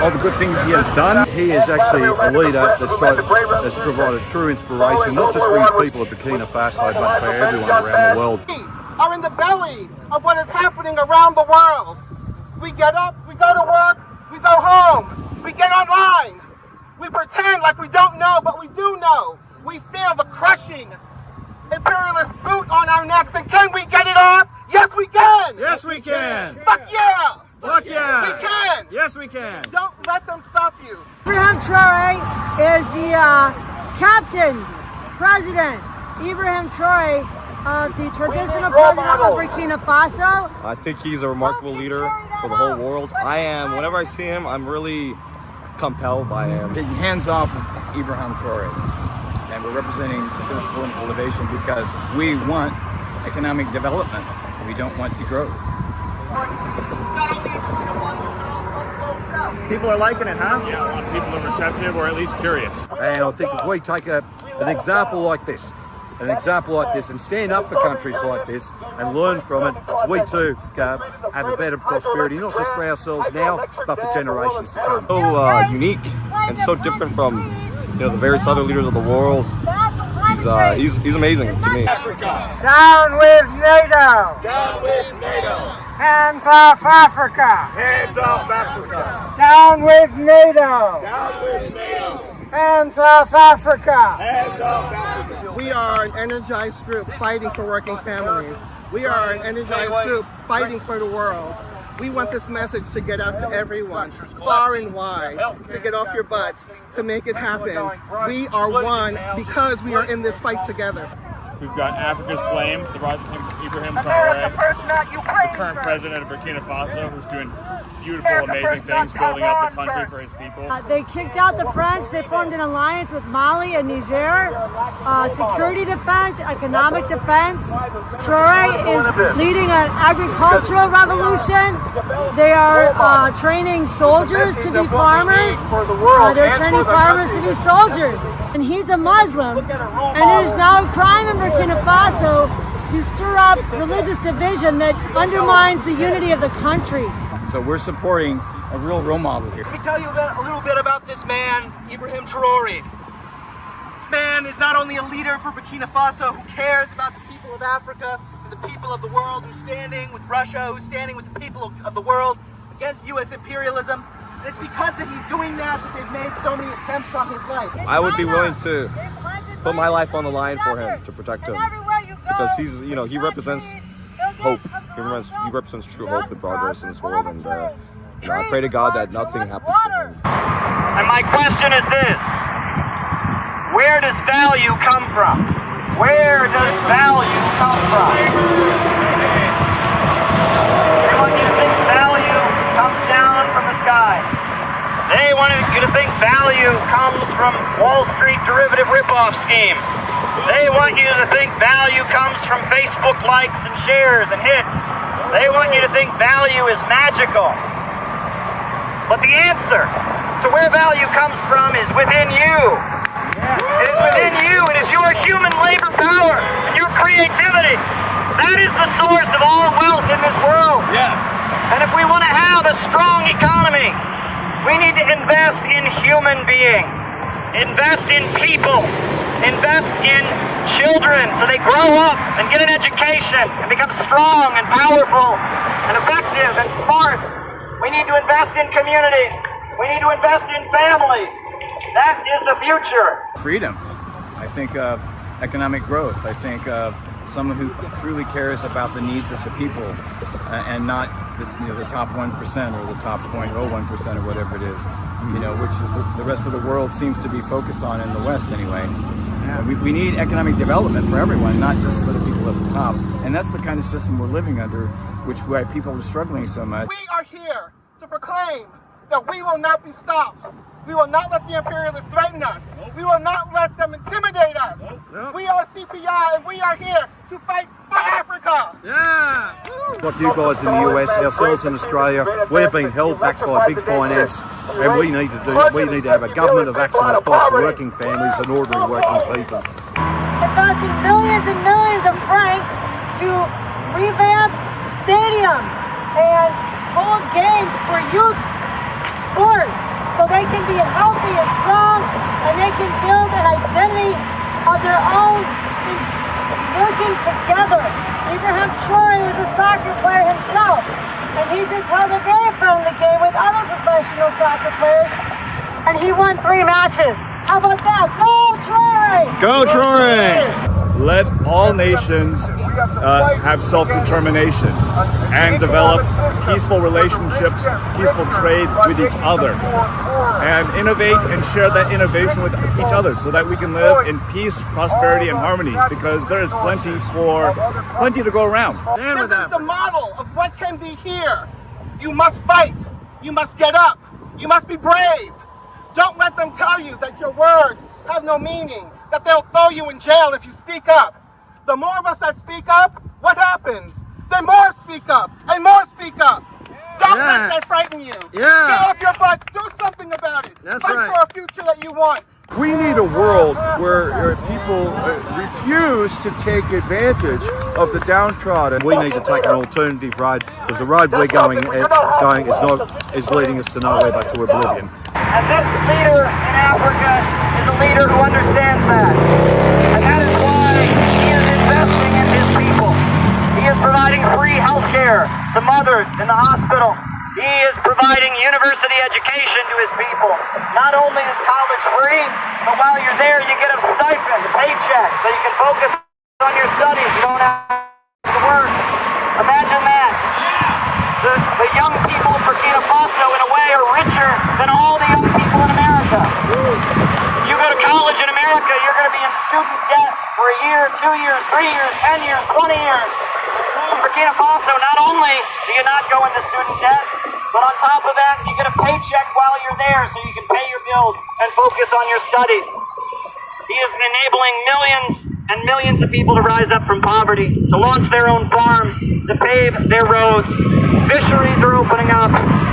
all the good things he has done. He is actually a leader that's provided true inspiration, not just for his people of Burkina Faso, but for everyone around the world. Are in the belly of what is happening around the world. We get up, we go to work, we go home, we get online. We pretend like we don't know, but we do know. We feel the crushing imperialist boot on our necks, and can we get it off? Yes, we can! Yes, we can! Fuck yeah! Fuck yeah! We can! Yes, we can! Don't let them stop you. Ibrahim Traore is the captain, president, Ibrahim Traore, the traditional president of Burkina Faso. I think he's a remarkable leader for the whole world. Whenever I see him, I'm really compelled by him. Taking hands off of Ibrahim Traore, and we're representing the Center for Political Innovation because we want economic development. We don't want degrowth. People are liking it, huh? Yeah, a lot of people are receptive or at least curious. And I think if we take an example like this, and stand up for countries like this and learn from it, we too have a better prosperity, not just for ourselves now, but for generations to come. So unique and so different from the various other leaders of the world. He's amazing to me. Down with NATO! Down with NATO. Hands off Africa! Hands off Africa. Down with NATO! Down with NATO. Hands off Africa! Hands off Africa. We are an energized group fighting for working families. We are an energized group fighting for the world. We want this message to get out to everyone, far and wide, to get off your butts, to make it happen. We are one because we are in this fight together. We've got Africa's Flame, Ibrahim Traore, the current president of Burkina Faso, who's doing beautiful, amazing things, building up the country for his people. They kicked out the French. They formed an alliance with Mali and Niger. Security defense, economic defense. Traore is leading an agricultural revolution. They are training soldiers to be farmers. They're training farmers to be soldiers. And he's a Muslim. And it is now a crime in Burkina Faso to stir up religious division that undermines the unity of the country. So we're supporting a real role model here. Let me tell you a little bit about this man, Ibrahim Traore. This man is not only a leader for Burkina Faso who cares about the people of Africa and the people of the world, who's standing with Russia, who's standing with the people of the world against U.S. imperialism. And it's because that he's doing that they've made so many attempts on his life. I would be willing to put my life on the line for him, to protect him, because he represents hope. He represents true hope and progress in this world, and I pray to God that nothing happens to him. And my question is this: where does value come from? Where does value come from? They want you to think value comes down from the sky. They want you to think value comes from Wall Street derivative ripoff schemes. They want you to think value comes from Facebook likes and shares and hits. They want you to think value is magical. But the answer to where value comes from is within you. It is within you. It is your human labor power and your creativity. That is the source of all wealth in this world. Yes. And if we want to have a strong economy, we need to invest in human beings, invest in people, invest in children so they grow up and get an education and become strong and powerful and effective and smart. We need to invest in communities. We need to invest in families. That is the future. Freedom. I think of economic growth. I think of someone who truly cares about the needs of the people and not the top 1% or the top 0.01% or whatever it is, which is the rest of the world seems to be focused on in the West anyway. We need economic development for everyone, not just for the people at the top. And that's the kind of system we're living under, why people are struggling so much. We are here to proclaim that we will not be stopped. We will not let the imperialists threaten us. We will not let them intimidate us. We are CPI and we are here to fight for Africa. Yeah! Like you guys in the US, ourselves in Australia, we're being held back by big finance, and we need to have a government of action that fights for working families and ordinary working people. Investing millions and millions of francs to revamp stadiums and hold games for youth sports so they can be healthy and strong and they can build an identity of their own in working together. Abraham Traore was a soccer player himself, and he just held a very friendly game with other professional soccer players, and he won 3 matches. How about that? Go Traore! Go Traore! Let all nations have self-determination and develop peaceful relationships, peaceful trade with each other, and innovate and share that innovation with each other so that we can live in peace, prosperity, and harmony, because there is plenty to go around. This is the model of what can be here. You must fight. You must get up. You must be brave. Don't let them tell you that your words have no meaning, that they'll throw you in jail if you speak up. The more of us that speak up, what happens? Then more speak up, and more speak up. Don't let that frighten you. Get off your butts, do something about it. Fight for a future that you want. We need a world where people refuse to take advantage of the downtrodden. We need to take an alternative road, because the road we're going is leading us to nowhere but to oblivion. And this leader in Africa is a leader who understands that. And that is why he is investing in his people. He is providing free health care to mothers in the hospital. He is providing university education to his people. Not only is college free, but while you're there, you get a stipend, a paycheck, so you can focus on your studies. You don't have to work. Imagine that. The young people of Burkina Faso, in a way, are richer than all the young people in America. You go to college in America, you're going to be in student debt for a year, 2 years, 3 years, 10 years, 20 years. In Burkina Faso, not only do you not go into student debt, but on top of that, you get a paycheck while you're there so you can pay your bills and focus on your studies. He is enabling millions and millions of people to rise up from poverty, to launch their own farms, to pave their roads. Fisheries are opening up.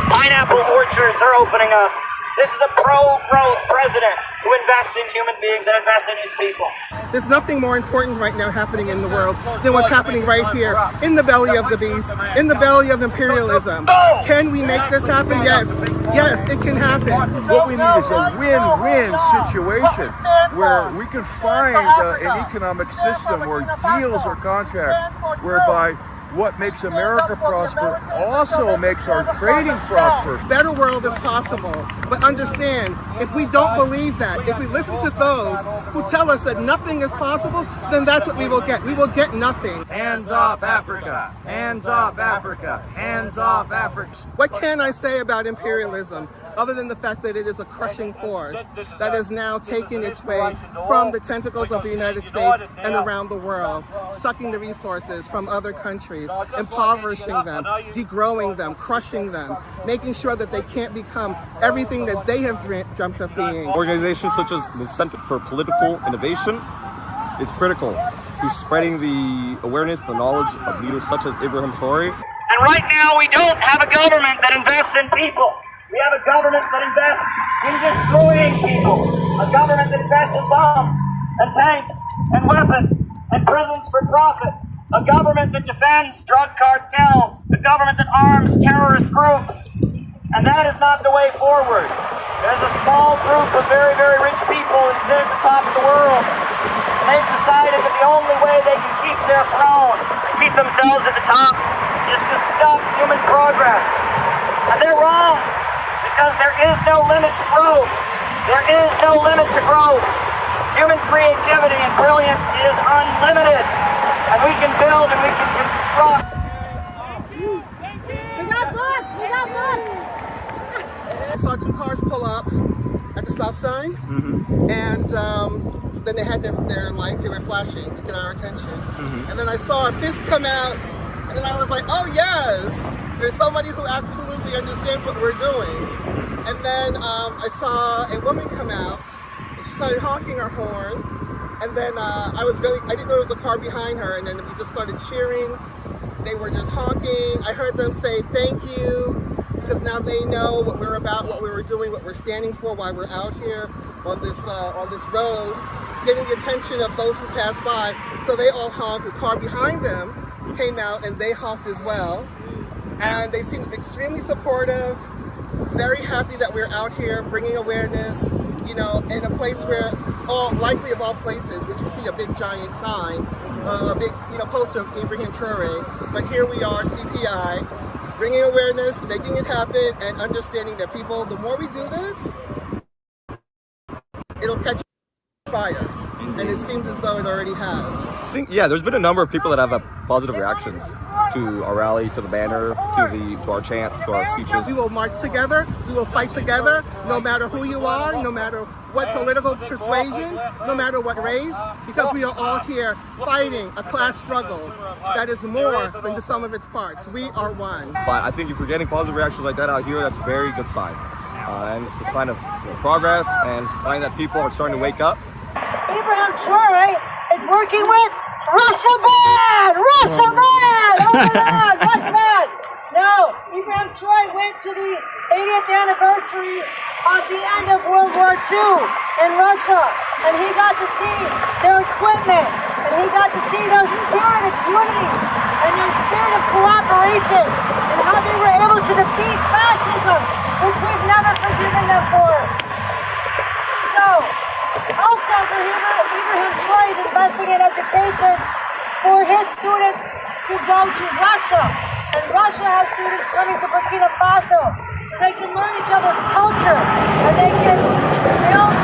Pineapple orchards are opening up. This is a pro-growth president who invests in human beings and invests in his people. There's nothing more important right now happening in the world than what's happening right here, in the belly of the beast, in the belly of imperialism. Can we make this happen? Yes. Yes, it can happen. What we need is a win-win situation where we can find an economic system where deals or contracts whereby what makes America prosper also makes our trading prosper. Better world is possible, but understand, if we don't believe that, if we listen to those who tell us that nothing is possible, then that's what we will get. We will get nothing. Hands off Africa! Hands off Africa! Hands off Africa! What can I say about imperialism, other than the fact that it is a crushing force that is now taking its way from the tentacles of the United States and around the world, sucking the resources from other countries, impoverishing them, degrowing them, crushing them, making sure that they can't become everything that they have dreamt of being. Organizations such as the Center for Political Innovation is critical to spreading the awareness, the knowledge of leaders such as Abraham Traore. And right now, we don't have a government that invests in people. We have a government that invests in destroying people. A government that invests in bombs and tanks and weapons and prisons for profit. A government that defends drug cartels. A government that arms terrorist groups. And that is not the way forward. There's a small group of very, very rich people who sit at the top of the world. And they've decided that the only way they can keep their throne and keep themselves at the top is to stop human progress. And they're wrong, because there is no limit to growth. There is no limit to growth. Human creativity and brilliance is unlimited. And we can build and we can construct. We got books! We got books! I saw 2 cars pull up at the stop sign, and then they had their lights, they were flashing to get our attention. And then I saw a fist come out, and then I was like, oh yes, there's somebody who absolutely understands what we're doing. And then I saw a woman come out, and she started honking her horn. And then I didn't know there was a car behind her, and then we just started cheering. They were just honking. I heard them say thank you, because now they know what we're about, what we were doing, what we're standing for, why we're out here on this road, getting the attention of those who pass by. So they all honked. The car behind them came out and they honked as well. And they seemed extremely supportive, very happy that we're out here bringing awareness, you know, in a place where, likely of all places, would you see a big giant sign, a big, you know, poster of Ibrahim Traore. But here we are, CPI, bringing awareness, making it happen, and understanding that people, the more we do this, it'll catch fire. And it seems as though it already has. I think, yeah, there's been a number of people that have positive reactions to our rally, to the banner, to our chants, to our speeches. We will march together, we will fight together, no matter who you are, no matter what political persuasion, no matter what race, because we are all here fighting a class struggle that is more than the sum of its parts. We are one. But I think if you're getting positive reactions like that out here, that's a very good sign. And it's a sign of progress, and it's a sign that people are starting to wake up. Ibrahim Traore is working with Russia ban! Russia ban! Oh my God, Russia ban! No, Ibrahim Traore went to the 80th anniversary of the end of World War II in Russia, and he got to see their equipment, and he got to see their spirit of unity and their spirit of cooperation, and how they were able to defeat fascism, which we've never forgiven them for. So, also, Ibrahim Traore is investing in education for his students to go to Russia. And Russia has students coming to Burkina Faso so they can learn each other's culture and they can build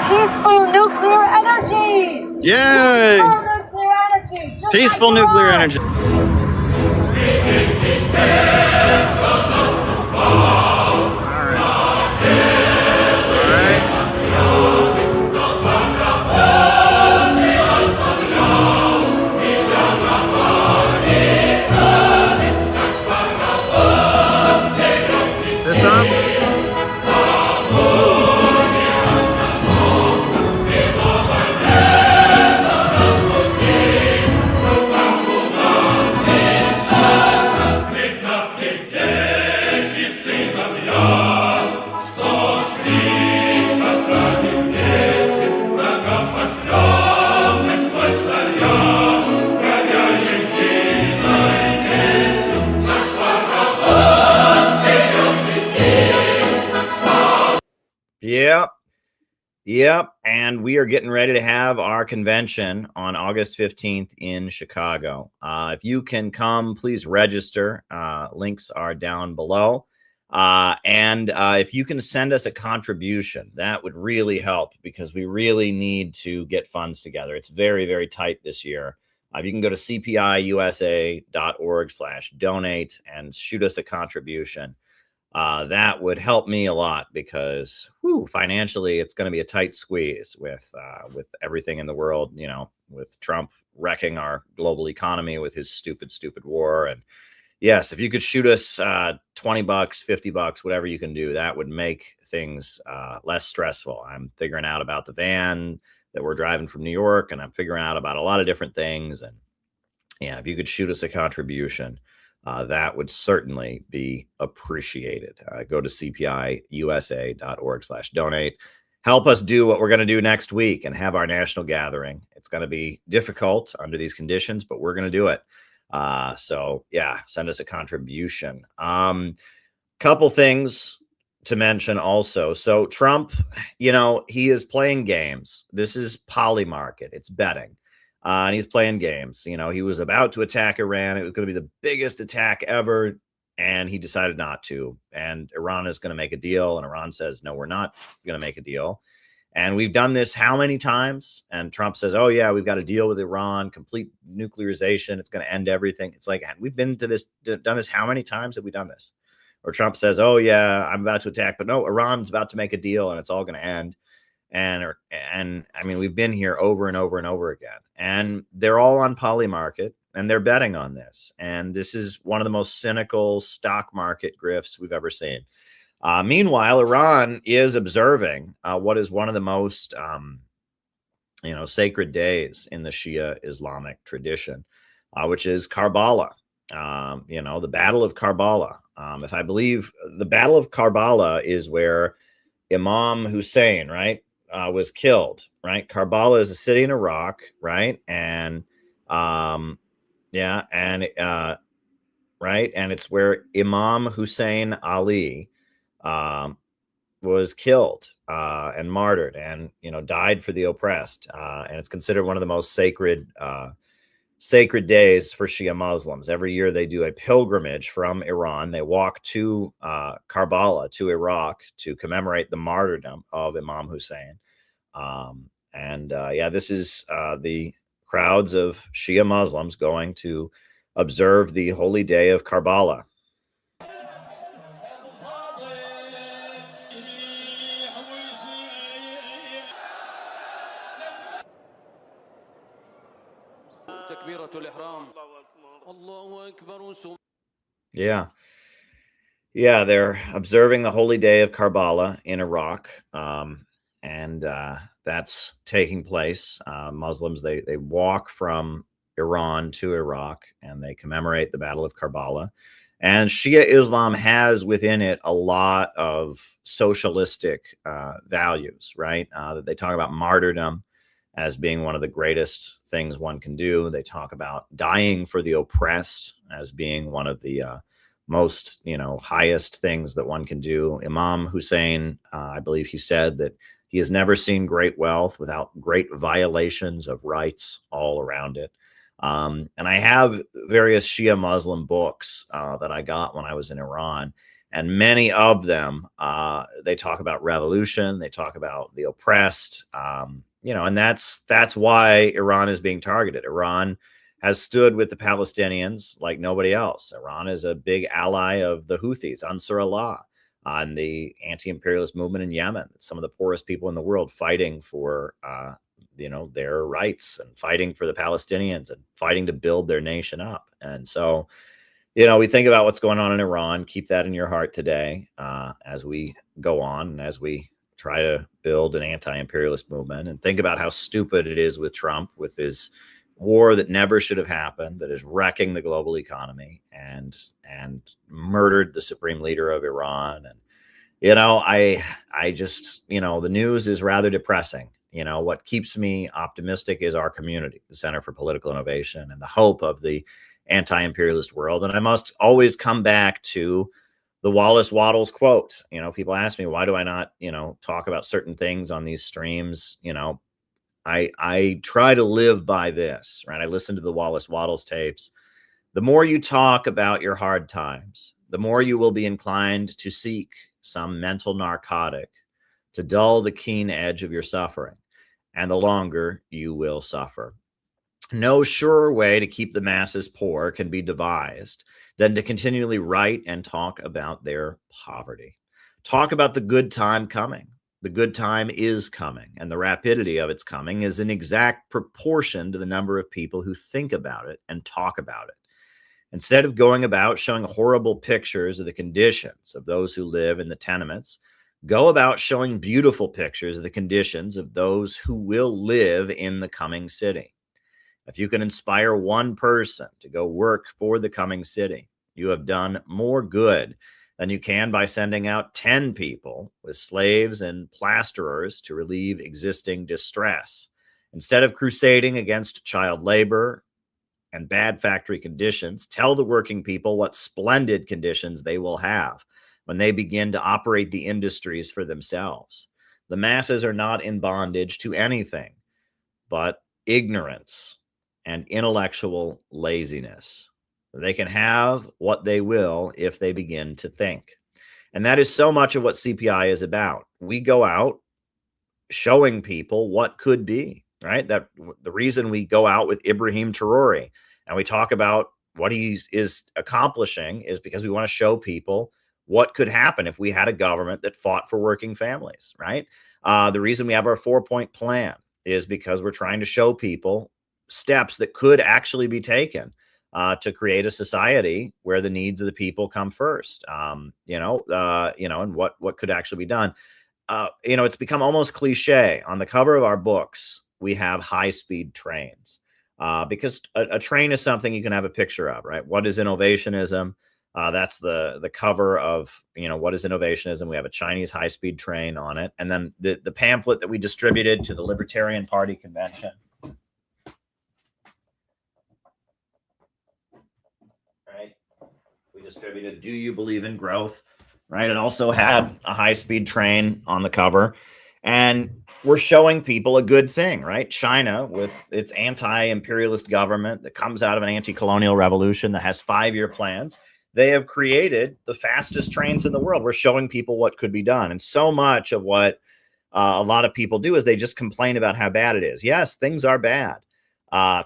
peaceful nuclear energy. Yay! Peaceful nuclear energy. Just Peaceful like nuclear energy. Yep. And we are getting ready to have our convention on August 15th in Chicago. If you can come, please register. Links are down below. And if you can send us a contribution, that would really help because we really need to get funds together. It's very, very tight this year. You can go to cpiusa.org/donate and shoot us a contribution. That would help me a lot because financially it's going to be a tight squeeze with everything in the world, you know, with Trump wrecking our global economy with his stupid war. And yes, if you could shoot us $20, $50, whatever you can do, that would make things less stressful. I'm figuring out about the van that we're driving from New York, and I'm figuring out about a lot of different things. And yeah, if you could shoot us a contribution, that would certainly be appreciated. Go to cpiusa.org/donate. Help us do what we're going to do next week and have our national gathering. It's going to be difficult under these conditions, but we're going to do it. So yeah, send us a contribution. Couple things to mention also. So Trump, you know, he is playing games. This is poly market. It's betting. And he's playing games. You know, he was about to attack Iran. It was going to be the biggest attack ever. And he decided not to. And Iran is going to make a deal. And Iran says, no, we're not going to make a deal. And we've done this how many times? And Trump says, oh, yeah, we've got a deal with Iran, complete nuclearization. It's going to end everything. It's like, we've been to this, done this. How many times have we done this? Or Trump says, oh, yeah, I'm about to attack. But no, Iran's about to make a deal and it's all going to end. And I mean, we've been here over and over and over again, and they're all on poly market and they're betting on this. And this is one of the most cynical stock market grifts we've ever seen. Meanwhile, Iran is observing what is one of the most, sacred days in the Shia Islamic tradition, which is Karbala. The Battle of Karbala. If I believe the Battle of Karbala is where Imam Hussein, right, was killed, right? Karbala is a city in Iraq, right? And Yeah, and right, and it's where Imam Hussein Ali um, was killed and martyred, and died for the oppressed, and it's considered one of the most sacred days for Shia Muslims. Every year they do a pilgrimage from Iran. They walk to Karbala, to Iraq, to commemorate the martyrdom of Imam Hussein. And yeah, this is the crowds of Shia Muslims going to observe the holy day of Karbala. Yeah. Yeah, they're observing the holy day of Karbala in Iraq. And that's taking place. Muslims, they walk from Iran to Iraq and they commemorate the Battle of Karbala. And Shia Islam has within it a lot of socialistic values, right? That they talk about martyrdom as being one of the greatest things one can do. They talk about dying for the oppressed as being one of the most highest things that one can do. Imam Hussein, I believe he said that he has never seen great wealth without great violations of rights all around it. And I have various Shia Muslim books that I got when I was in Iran, and many of them they talk about revolution, they talk about the oppressed, and that's why Iran is being targeted. Iran has stood with the Palestinians like nobody else. Iran is a big ally of the Houthis, Ansar Allah, and the anti-imperialist movement in Yemen. Some of the poorest people in the world fighting for, their rights and fighting for the Palestinians and fighting to build their nation up. And so, we think about what's going on in Iran. Keep that in your heart today as we go on and as we try to build an anti-imperialist movement, and think about how stupid it is with Trump, with his war that never should have happened, that is wrecking the global economy and murdered the supreme leader of Iran. And I just the news is rather depressing. What keeps me optimistic is our community, the Center for Political Innovation, and the hope of the anti-imperialist world. And I must always come back to the Wallace Wattles quote. People ask me, why do I not talk about certain things on these streams? I try to live by this, right? I listen to the Wallace Wattles tapes. The more you talk about your hard times, the more you will be inclined to seek some mental narcotic to dull the keen edge of your suffering, and the longer you will suffer. No surer way to keep the masses poor can be devised than to continually write and talk about their poverty. Talk about the good time coming. The good time is coming, and the rapidity of its coming is in exact proportion to the number of people who think about it and talk about it. Instead of going about showing horrible pictures of the conditions of those who live in the tenements, go about showing beautiful pictures of the conditions of those who will live in the coming city. If you can inspire one person to go work for the coming city, you have done more good than you can by sending out 10 people with slaves and plasterers to relieve existing distress. Instead of crusading against child labor and bad factory conditions, tell the working people what splendid conditions they will have when they begin to operate the industries for themselves. The masses are not in bondage to anything but ignorance and intellectual laziness. They can have what they will if they begin to think. And that is so much of what CPI is about. We go out showing people what could be, right? That the reason we go out with Ibrahim Traore and we talk about what he is accomplishing is because we want to show people what could happen if we had a government that fought for working families, right? The reason we have our 4-point plan is because we're trying to show people steps that could actually be taken to create a society where the needs of the people come first, and what could actually be done. It's become almost cliche. On the cover of our books, we have high-speed trains because a train is something you can have a picture of, right? What is innovationism? That's the cover of, what is innovationism? We have a Chinese high-speed train on it. And then the pamphlet that we distributed to the Libertarian Party convention. distributed Do You Believe in Growth, right? It also had a high-speed train on the cover. And we're showing people a good thing, right? China, with its anti-imperialist government that comes out of an anti-colonial revolution that has 5-year plans, they have created the fastest trains in the world. We're showing people what could be done. And so much of what a lot of people do is they just complain about how bad it is. Yes, things are bad.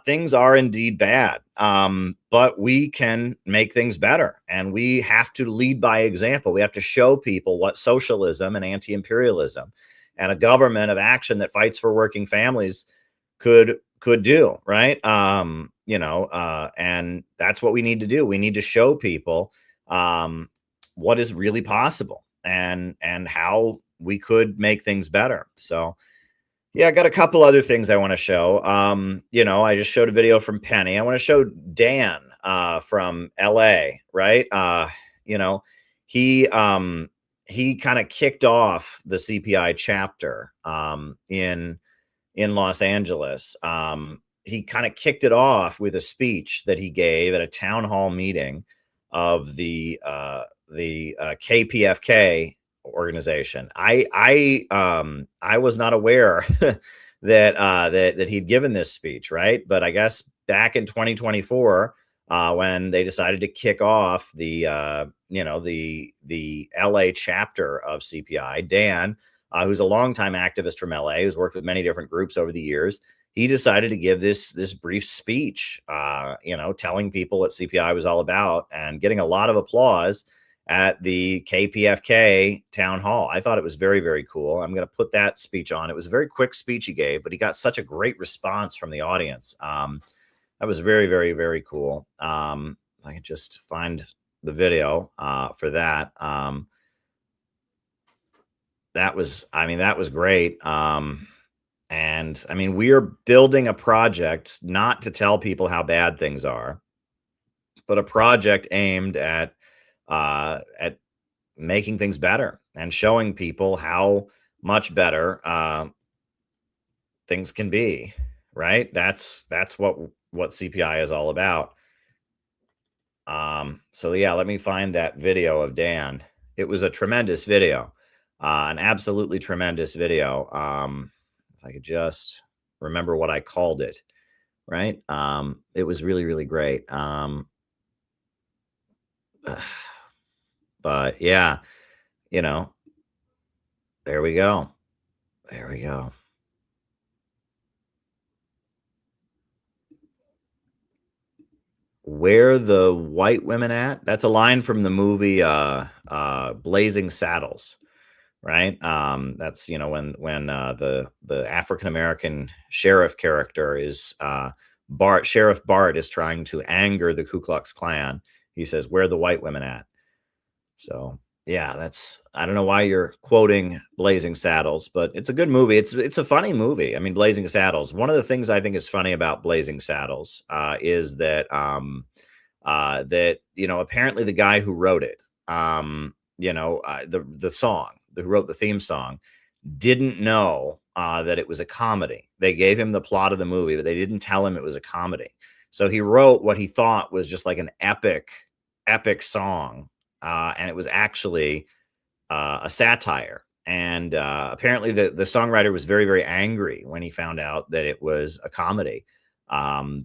Things are indeed bad, but we can make things better, and we have to lead by example. We have to show people what socialism and anti-imperialism and a government of action that fights for working families could do, right? And that's what we need to do. We need to show people what is really possible and how we could make things better. So yeah, I got a couple other things I want to show. I just showed a video from Penny. I want to show Dan from LA, right? He kind of kicked off the CPI chapter in Los Angeles. He kind of kicked it off with a speech that he gave at a town hall meeting of the KPFK organization. I was not aware that he'd given this speech, right? But I guess back in 2024, when they decided to kick off the LA chapter of CPI, Dan, who's a longtime activist from LA, who's worked with many different groups over the years, he decided to give this brief speech, telling people what CPI was all about and getting a lot of applause at the KPFK town hall. I thought it was very, very cool. I'm going to put that speech on. It was a very quick speech he gave, but he got such a great response from the audience. That was very, very, very cool. I can just find the video for that. That was great. And I mean, we are building a project not to tell people how bad things are, but a project aimed at making things better and showing people how much better things can be, right? That's what CPI is all about. So yeah, let me find that video of Dan. It was a tremendous video, an absolutely tremendous video. If I could just remember what I called it, right? It was really, really great. But yeah, there we go. There we go. Where the white women at? That's a line from the movie Blazing Saddles, right? That's when the African American sheriff character is Sheriff Bart is trying to anger the Ku Klux Klan. He says, "Where the white women at?" So yeah, I don't know why you're quoting Blazing Saddles, but it's a good movie. It's a funny movie. I mean, Blazing Saddles. One of the things I think is funny about Blazing Saddles is that apparently the guy who wrote it, the song, who wrote the theme song, didn't know that it was a comedy. They gave him the plot of the movie, but they didn't tell him it was a comedy. So he wrote what he thought was just like an epic song. And it was actually a satire. And apparently the songwriter was very, very angry when he found out that it was a comedy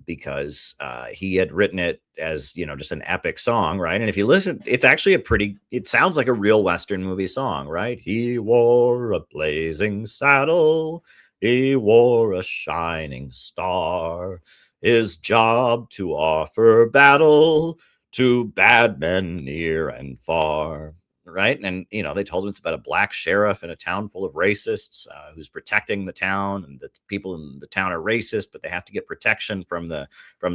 because he had written it as, just an epic song, right? And if you listen, it's actually it sounds like a real Western movie song, right? He wore a blazing saddle. He wore a shining star. His job to offer battle to bad men near and far, right? And, they told him it's about a black sheriff in a town full of racists who's protecting the town, and the people in the town are racist, but they have to get protection from the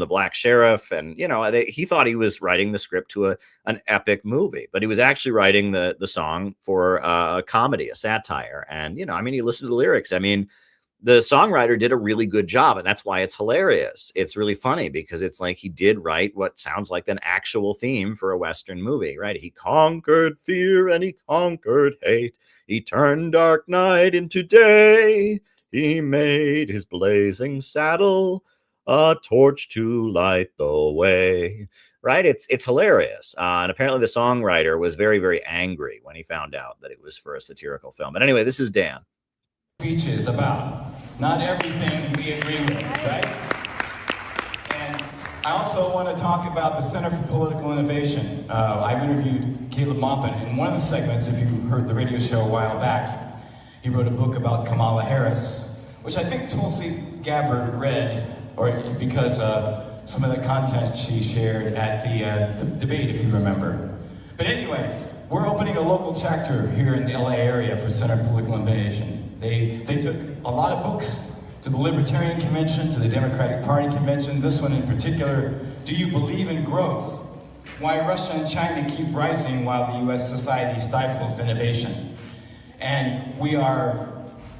black sheriff. And, he thought he was writing the script to an epic movie, but he was actually writing the song for a comedy, a satire. And, you listen to the lyrics. I mean, the songwriter did a really good job, and that's why it's hilarious. It's really funny because it's like he did write what sounds like an actual theme for a Western movie, right? He conquered fear and he conquered hate. He turned dark night into day. He made his blazing saddle a torch to light the way. right? It's hilarious. And apparently the songwriter was very, very angry when he found out that it was for a satirical film. But anyway, this is Dan. Speech is about not everything we agree with, right? And I also want to talk about the Center for Political Innovation. I've interviewed Caleb Maupin in one of the segments, if you heard the radio show a while back. He wrote a book about Kamala Harris, which I think Tulsi Gabbard read, or because some of the content she shared at the debate, if you remember. But anyway, we're opening a local chapter here in the LA area for Center for Political Innovation. They took a lot of books to the Libertarian Convention, to the Democratic Party Convention, this one in particular, Do You Believe in Growth? Why Russia and China Keep Rising While the U.S. Society Stifles Innovation. And we are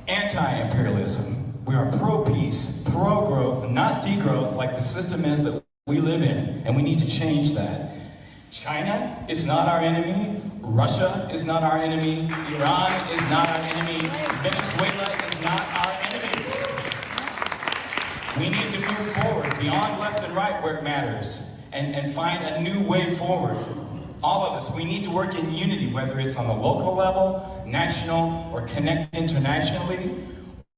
anti-imperialism. We are pro-peace, pro-growth, not degrowth like the system is that we live in, and we need to change that. China is not our enemy. Russia is not our enemy. Iran is not our enemy. Venezuela is not our enemy. We need to move forward beyond left and right where it matters and find a new way forward. All of us, we need to work in unity, whether it's on the local level, national, or connect internationally.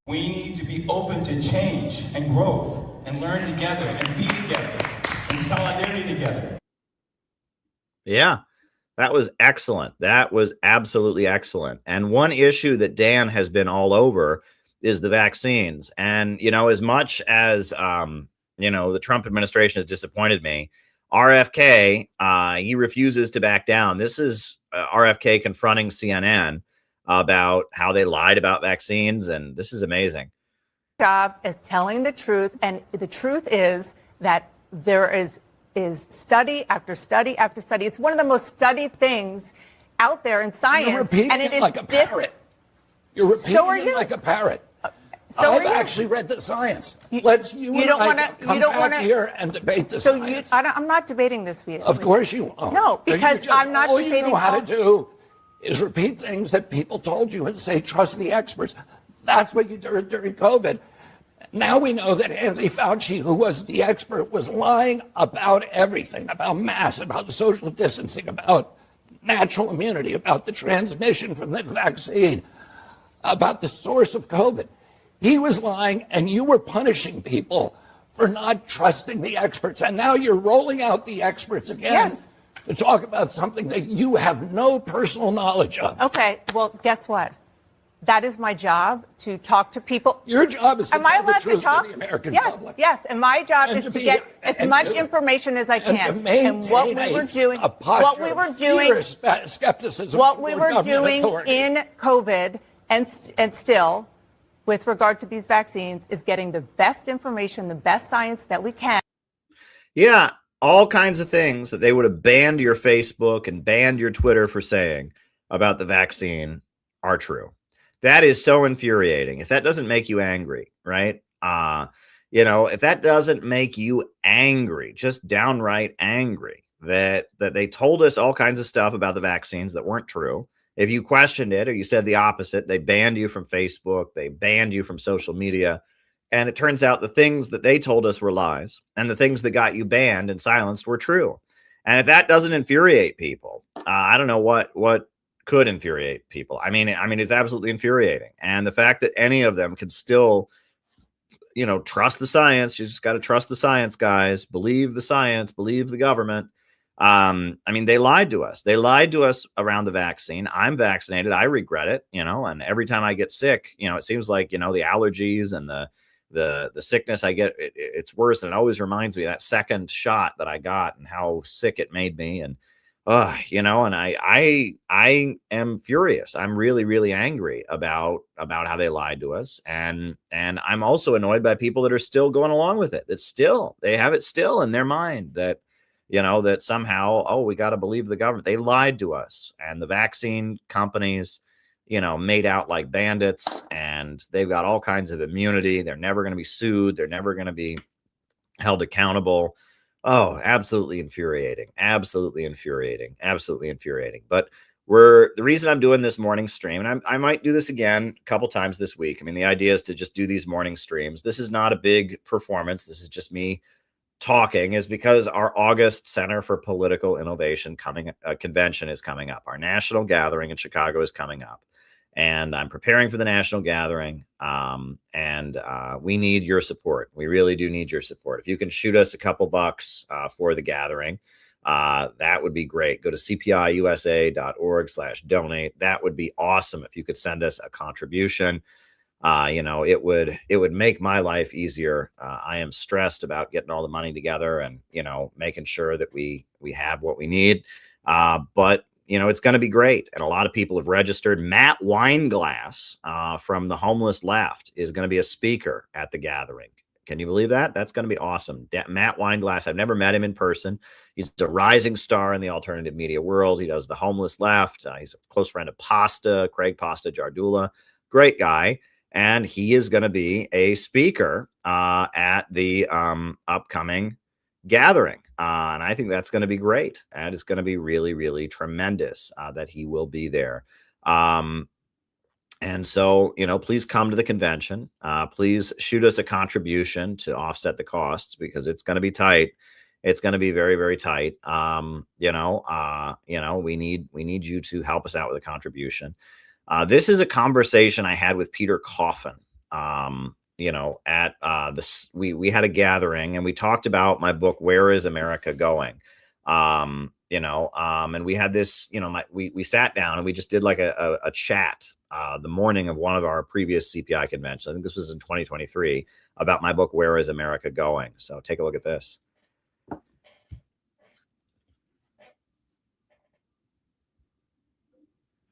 We need to be open to change and growth and learn together and be together in solidarity together. Yeah, that was excellent. That was absolutely excellent. And one issue that Dan has been all over is the vaccines. And, you know, as much as, you know, the Trump administration has disappointed me, RFK, he refuses to back down. This is RFK confronting CNN about how they lied about vaccines. And this is amazing. Job is telling the truth. And the truth is that there is study after study after study. It's one of the most studied things out there in science. You're repeating and it it like a parrot. You're repeating it like a parrot. I've actually read the science. You don't want to come back here and debate the science. I'm not debating this with you. Of course you won't. No, because I'm not debating. All you know how to do is repeat things that people told you and say, trust the experts. That's what you did during COVID. Now we know that Anthony Fauci, who was the expert, was lying about everything, about masks, about social distancing, about natural immunity, about the transmission from the vaccine, about the source of COVID. He was lying, and you were punishing people for not trusting the experts. And now you're rolling out the experts again to talk about something that you have no personal knowledge of. Okay, well, guess what? That is my job, to talk to people. Your job is to Am I tell the allowed truth to talk? to the American yes, public. yes. And my job And is to to be- get as and much to- information as I and can. to maintain what we were doing, a posture what we were of doing, fierce skepticism what we toward were government doing authority. in COVID and still, with regard to these vaccines, is getting the best information, the best science that we can. Yeah, all kinds of things that they would have banned your Facebook and banned your Twitter for saying about the vaccine are true. That is so infuriating. If that doesn't make you angry, right? You know, if that doesn't make you angry, just downright angry that they told us all kinds of stuff about the vaccines that weren't true. If you questioned it or you said the opposite, they banned you from Facebook, they banned you from social media. And it turns out the things that they told us were lies, and the things that got you banned and silenced were true. And if that doesn't infuriate people, I don't know what could infuriate people. I mean, it's absolutely infuriating. And the fact that any of them could still, you know, trust the science, you just got to trust the science, guys. Believe the science, believe the government. I mean, they lied to us. They lied to us around the vaccine. I'm vaccinated. I regret it, you know, and every time I get sick, you know, it seems like, you know, the allergies and the sickness I get, it's worse. And it always reminds me of that second shot that I got and how sick it made me. And, you know, and I am furious. I'm really, really angry about how they lied to us. And I'm also annoyed by people that are still going along with it. They have it still in their mind that, you know, that somehow, we got to believe the government. They lied to us, and the vaccine companies, you know, made out like bandits, and they've got all kinds of immunity. They're never going to be sued. They're never going to be held accountable. Oh, absolutely infuriating. Absolutely infuriating. Absolutely infuriating. But the reason I'm doing this morning stream, and I might do this again a couple times this week. I mean, the idea is to just do these morning streams. This is not a big performance. This is just me talking is because our August Center for Political Innovation convention is coming up. Our national gathering in Chicago is coming up, and I'm preparing for the national gathering. We need your support. We really do need your support. If you can shoot us a couple bucks for the gathering, that would be great. Go to cpiusa.org/donate. That would be awesome if you could send us a contribution. It would make my life easier. I am stressed about getting all the money together and, making sure that we have what we need. But it's going to be great. And a lot of people have registered. Matt Weinglass from the Homeless Left is going to be a speaker at the gathering. Can you believe that? That's going to be awesome. Matt Weinglass, I've never met him in person. He's a rising star in the alternative media world. He does the Homeless Left. He's a close friend of Craig Pasta Jardula. Great guy. And he is going to be a speaker at the upcoming gathering. And I think that's going to be great. And it's going to be really, really tremendous that he will be there. And so, please come to the convention. Please shoot us a contribution to offset the costs because it's going to be tight. It's going to be very, very tight. We need you to help us out with a contribution. This is a conversation I had with Peter Coffin. We had a gathering and we talked about my book, Where is America Going? And we had this, we sat down and we just did like a chat the morning of one of our previous CPI conventions. I think this was in 2023 about my book, Where is America Going? So take a look at this.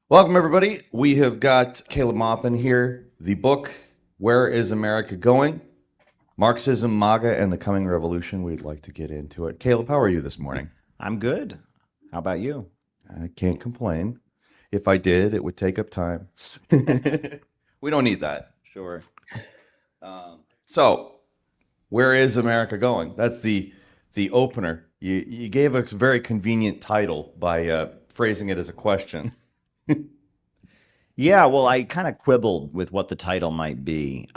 Welcome, everybody. We have got Caleb Maupin here. The book, Where is America Going? Marxism, MAGA, and the Coming Revolution. We'd like to get into it. Caleb, how are you this morning? I'm good. How about you? I can't complain. If I did, it would take up time. We don't need that. Sure. So, where is America going? That's the opener. You gave us a very convenient title by phrasing it as a question. Yeah, well, I kind of quibbled with what the title might be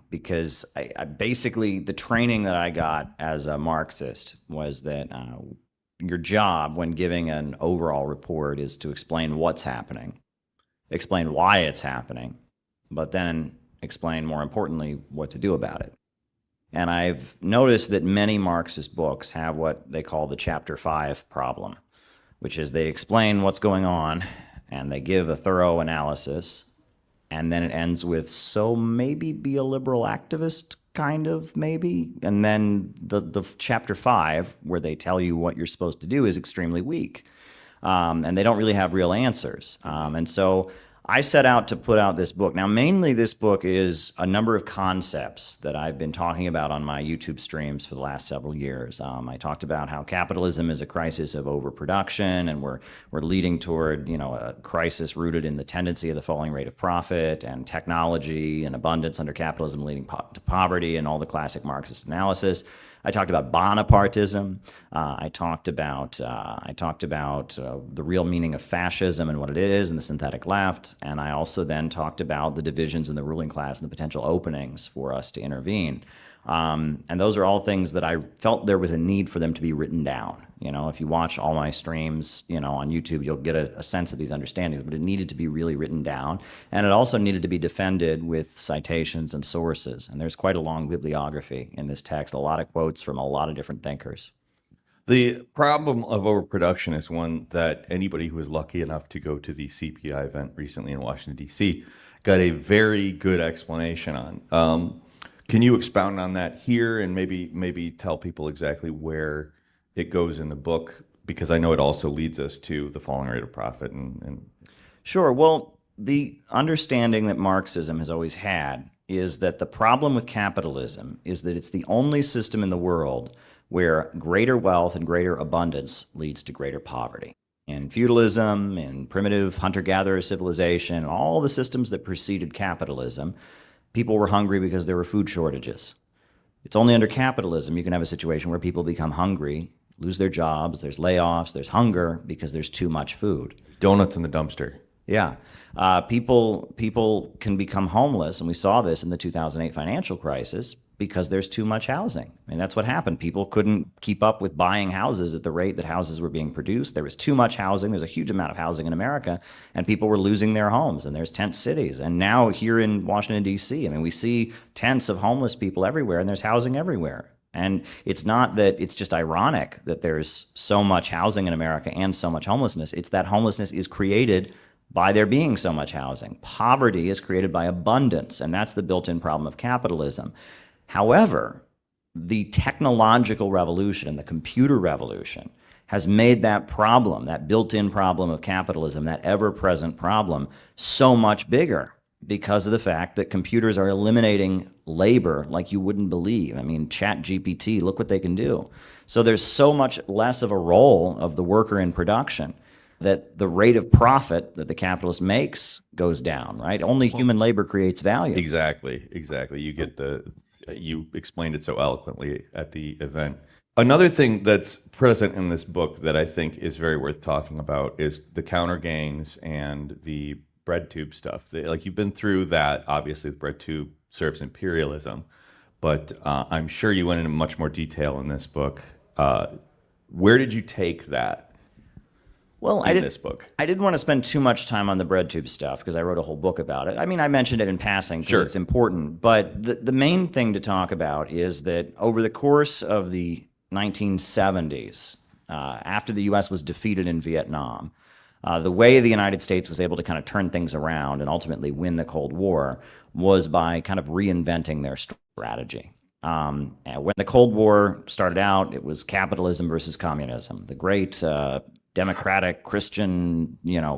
because I basically, the training that I got as a Marxist was that your job when giving an overall report is to explain what's happening, explain why it's happening, but then explain, more importantly, what to do about it. And I've noticed that many Marxist books have what they call the Chapter 5 problem, which is they explain what's going on and they give a thorough analysis, and then it ends with, so maybe be a liberal activist, kind of, maybe. And then the Chapter 5, where they tell you what you're supposed to do, is extremely weak. And they don't really have real answers. And so I set out to put out this book. Now, mainly this book is a number of concepts that I've been talking about on my YouTube streams for the last several years. I talked about how capitalism is a crisis of overproduction, and we're leading toward, a crisis rooted in the tendency of the falling rate of profit, and technology and abundance under capitalism leading to poverty, and all the classic Marxist analysis. I talked about Bonapartism. I talked about the real meaning of fascism and what it is, and the synthetic left. And I also then talked about the divisions in the ruling class and the potential openings for us to intervene. And those are all things that I felt there was a need for them to be written down. If you watch all my streams, on YouTube, you'll get a sense of these understandings, but it needed to be really written down. And it also needed to be defended with citations and sources. And there's quite a long bibliography in this text, a lot of quotes from a lot of different thinkers. The problem of overproduction is one that anybody who was lucky enough to go to the CPI event recently in Washington, D.C. got a very good explanation on. Can you expound on that here and maybe tell people exactly where it goes in the book? Because I know it also leads us to the falling rate of profit. Sure. Well, the understanding that Marxism has always had is that the problem with capitalism is that it's the only system in the world where greater wealth and greater abundance leads to greater poverty. In feudalism, in primitive hunter-gatherer civilization, all the systems that preceded capitalism, people were hungry because there were food shortages. It's only under capitalism you can have a situation where people become hungry, lose their jobs, there's layoffs, there's hunger because there's too much food. Donuts in the dumpster. Yeah. People can become homeless, and we saw this in the 2008 financial crisis because there's too much housing. I mean, that's what happened. People couldn't keep up with buying houses at the rate that houses were being produced. There was too much housing. There's a huge amount of housing in America, and people were losing their homes, and there's tent cities. And now here in Washington, D.C., I mean, we see tents of homeless people everywhere, and there's housing everywhere. And it's not that it's just ironic that there's so much housing in America and so much homelessness. It's that homelessness is created by there being so much housing. Poverty is created by abundance, and that's the built-in problem of capitalism. However, the technological revolution and the computer revolution has made that problem, that built-in problem of capitalism, that ever-present problem, so much bigger because of the fact that computers are eliminating labor like you wouldn't believe. I mean, ChatGPT, look what they can do. So there's so much less of a role of the worker in production that the rate of profit that the capitalist makes goes down, right? Only human labor creates value. Exactly. You explained it so eloquently at the event. Another thing that's present in this book that I think is very worth talking about is the counter gangs and the bread tube stuff. Like, you've been through that. Obviously, the bread tube serves imperialism, but I'm sure you went into much more detail in this book. Where did you take that? Well, I didn't want to spend too much time on the bread tube stuff because I wrote a whole book about it. I mean, I mentioned it in passing because it's important. But the main thing to talk about is that over the course of the 1970s, after the U.S. was defeated in Vietnam, the way the United States was able to kind of turn things around and ultimately win the Cold War was by kind of reinventing their strategy. And when the Cold War started out, it was capitalism versus communism. The great democratic, Christian,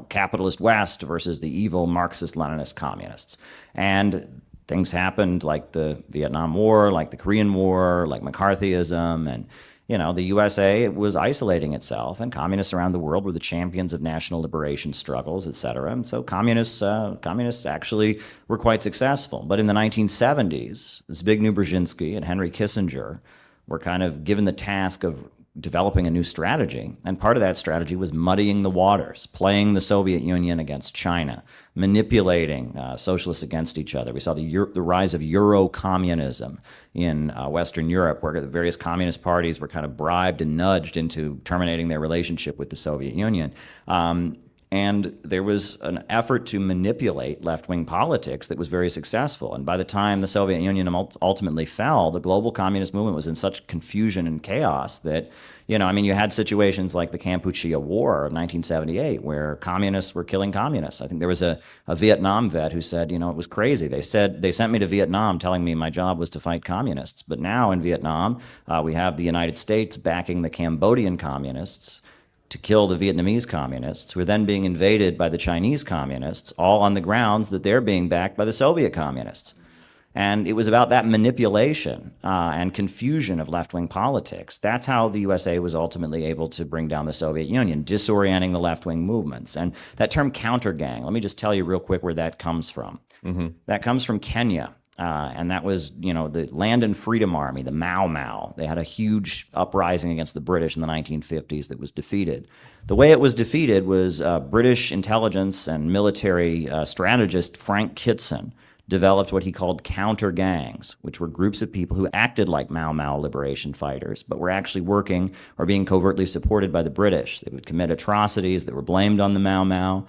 capitalist West versus the evil Marxist-Leninist communists. And things happened like the Vietnam War, like the Korean War, like McCarthyism, and the USA was isolating itself, and communists around the world were the champions of national liberation struggles, et cetera. And so communists actually were quite successful. But in the 1970s, Zbigniew Brzezinski and Henry Kissinger were kind of given the task of developing a new strategy, and part of that strategy was muddying the waters, playing the Soviet Union against China, manipulating socialists against each other. We saw the rise of Euro-communism in Western Europe, where the various communist parties were kind of bribed and nudged into terminating their relationship with the Soviet Union. And there was an effort to manipulate left-wing politics that was very successful. And by the time the Soviet Union ultimately fell, the global communist movement was in such confusion and chaos that, you had situations like the Kampuchea War of 1978, where communists were killing communists. I think there was a Vietnam vet who said, it was crazy. They sent me to Vietnam telling me my job was to fight communists. But now in Vietnam, we have the United States backing the Cambodian communists to kill the Vietnamese communists, who are then being invaded by the Chinese communists, all on the grounds that they're being backed by the Soviet communists. And it was about that manipulation and confusion of left-wing politics. That's how the USA was ultimately able to bring down the Soviet Union, disorienting the left-wing movements. And that term counter-gang, let me just tell you real quick where that comes from. Mm-hmm. That comes from Kenya. And that was, the Land and Freedom Army, the Mau Mau. They had a huge uprising against the British in the 1950s that was defeated. The way it was defeated was British intelligence and military strategist Frank Kitson developed what he called counter gangs, which were groups of people who acted like Mau Mau liberation fighters, but were actually working or being covertly supported by the British. They would commit atrocities that were blamed on the Mau Mau.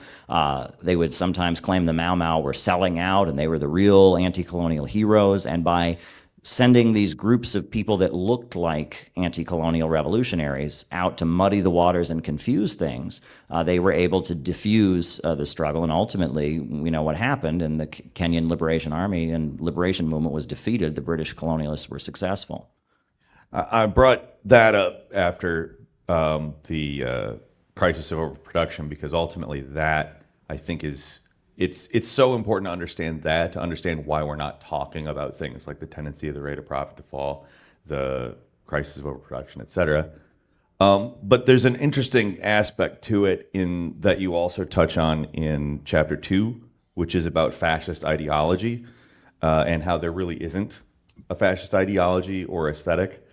They would sometimes claim the Mau Mau were selling out and they were the real anti-colonial heroes. And by sending these groups of people that looked like anti-colonial revolutionaries out to muddy the waters and confuse things, they were able to diffuse the struggle. And ultimately, we know what happened, and the Kenyan Liberation Army and liberation movement was defeated. The British colonialists were successful. I brought that up after the crisis of overproduction, because ultimately that, I think, is... It's so important to understand that, to understand why we're not talking about things like the tendency of the rate of profit to fall, the crisis of overproduction, et cetera. But there's an interesting aspect to it in that you also touch on in chapter 2, which is about fascist ideology and how there really isn't a fascist ideology or aesthetic.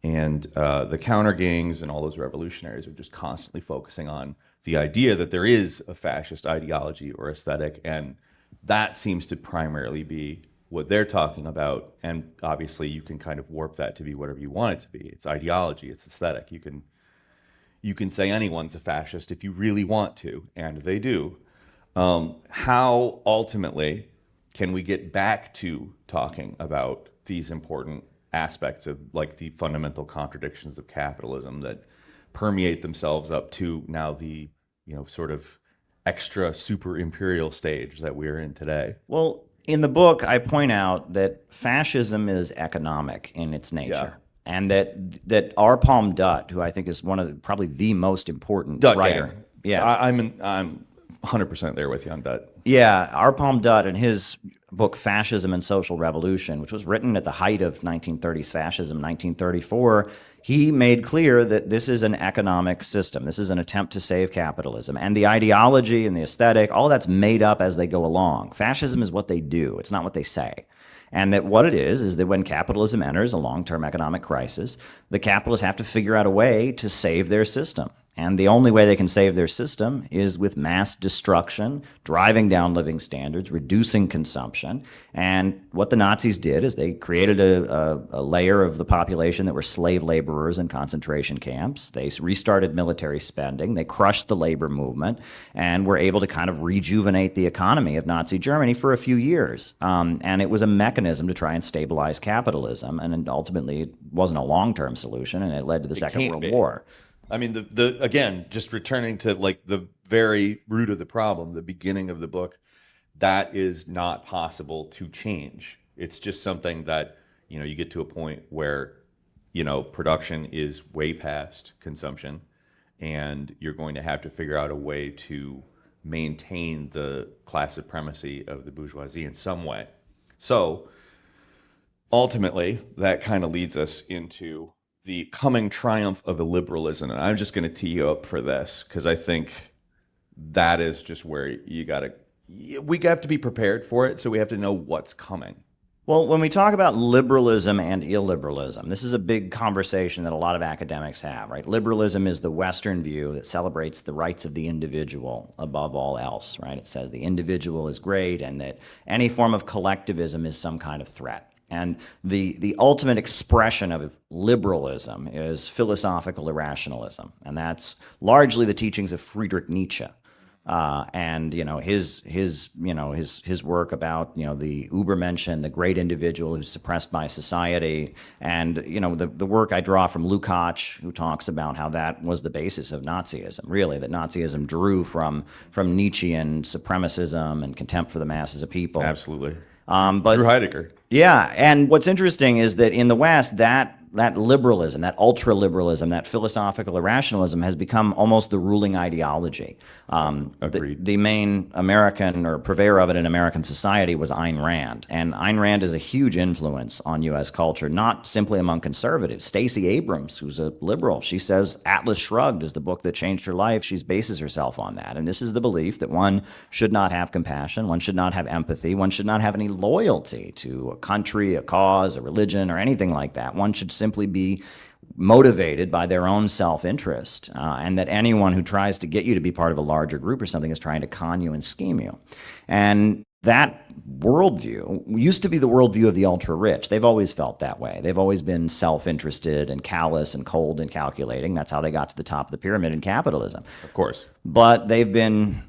And the counter gangs and all those revolutionaries are just constantly focusing on the idea that there is a fascist ideology or aesthetic, and that seems to primarily be what they're talking about. And obviously you can kind of warp that to be whatever you want it to be. It's ideology, it's aesthetic. You can say anyone's a fascist if you really want to, and they do. How ultimately can we get back to talking about these important aspects of like the fundamental contradictions of capitalism that permeate themselves up to now the, sort of extra super imperial stage that we're in today? Well, in the book, I point out that fascism is economic in its nature. And that R. Palm Dutt, who I think is probably the most important writer. Gang. Yeah. I'm 100% there with you on Dutt. Yeah, R. Palm Dutt in his book Fascism and Social Revolution, which was written at the height of 1930s fascism, 1934, he made clear that this is an economic system. This is an attempt to save capitalism. And the ideology and the aesthetic, all that's made up as they go along. Fascism is what they do. It's not what they say. And that what it is that when capitalism enters a long-term economic crisis, the capitalists have to figure out a way to save their system. And the only way they can save their system is with mass destruction, driving down living standards, reducing consumption. And what the Nazis did is they created a layer of the population that were slave laborers in concentration camps. They restarted military spending. They crushed the labor movement and were able to kind of rejuvenate the economy of Nazi Germany for a few years. And it was a mechanism to try and stabilize capitalism. And ultimately, it wasn't a long-term solution, and it led to the Second World War. I mean, again, just returning to like the very root of the problem, the beginning of the book, that is not possible to change. It's just something that, you get to a point where, production is way past consumption, and you're going to have to figure out a way to maintain the class supremacy of the bourgeoisie in some way. So ultimately, that kind of leads us into the coming triumph of illiberalism. And I'm just going to tee you up for this because I think that is just where we have to be prepared for it. So we have to know what's coming. Well, when we talk about liberalism and illiberalism, this is a big conversation that a lot of academics have, right? Liberalism is the Western view that celebrates the rights of the individual above all else, right? It says the individual is great and that any form of collectivism is some kind of threat. And the ultimate expression of liberalism is philosophical irrationalism, and that's largely the teachings of Friedrich Nietzsche, and his work about the Übermenschen, the great individual who's suppressed by society, and the work I draw from Lukács, who talks about how that was the basis of Nazism. Really, that Nazism drew from Nietzschean supremacism and contempt for the masses of people. Absolutely. But through Heidegger. Yeah, and what's interesting is that in the West, that liberalism, that ultra-liberalism, that philosophical irrationalism has become almost the ruling ideology. Agreed. The main American or purveyor of it in American society was Ayn Rand. And Ayn Rand is a huge influence on U.S. culture, not simply among conservatives. Stacey Abrams, who's a liberal, she says Atlas Shrugged is the book that changed her life. She bases herself on that. And this is the belief that one should not have compassion, one should not have empathy, one should not have any loyalty to a country, a cause, a religion, or anything like that. One should simply be motivated by their own self-interest, and that anyone who tries to get you to be part of a larger group or something is trying to con you and scheme you. And that worldview used to be the worldview of the ultra-rich. They've always felt that way. They've always been self-interested and callous and cold and calculating. That's how they got to the top of the pyramid in capitalism. Of course. But they've been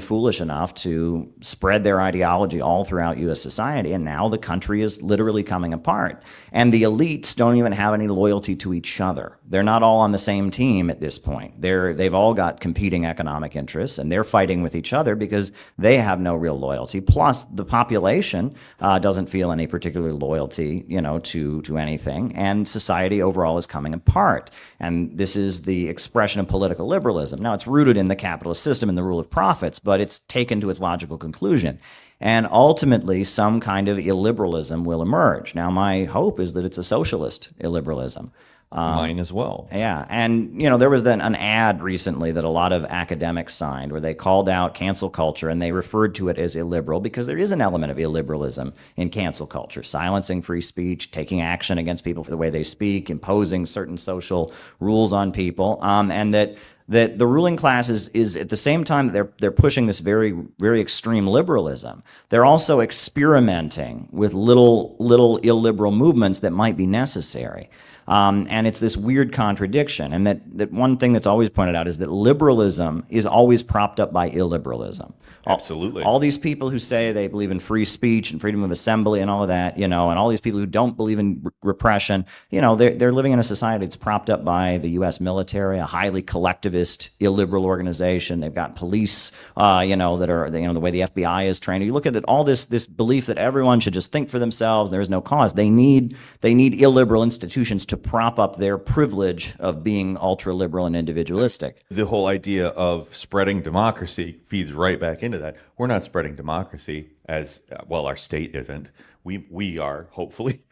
foolish enough to spread their ideology all throughout U.S. society, and now the country is literally coming apart. And the elites don't even have any loyalty to each other. They're not all on the same team at this point. They've all got competing economic interests, and they're fighting with each other because they have no real loyalty. Plus, the population doesn't feel any particular loyalty, to anything, and society overall is coming apart. And this is the expression of political liberalism. Now, it's rooted in the capitalist system and the rule of profits, but it's taken to its logical conclusion. And ultimately, some kind of illiberalism will emerge. Now, my hope is that it's a socialist illiberalism. Mine as well. Yeah, and there was then an ad recently that a lot of academics signed where they called out cancel culture and they referred to it as illiberal because there is an element of illiberalism in cancel culture, silencing free speech, taking action against people for the way they speak, imposing certain social rules on people, and that that the ruling class is at the same time that they're pushing this very, very extreme liberalism, they're also experimenting with little illiberal movements that might be necessary. And it's this weird contradiction. And that one thing that's always pointed out is that liberalism is always propped up by illiberalism. Absolutely. All these people who say they believe in free speech and freedom of assembly and all of that, and all these people who don't believe in repression, they're living in a society that's propped up by the U.S. military, a highly collectivist, illiberal organization. They've got police, that are, the way the FBI is trained. You look at it, all this belief that everyone should just think for themselves, there is no cause. They need illiberal institutions to prop up their privilege of being ultra-liberal and individualistic. The whole idea of spreading democracy feeds right back into that. We're not spreading democracy as well, our state isn't. We are, hopefully.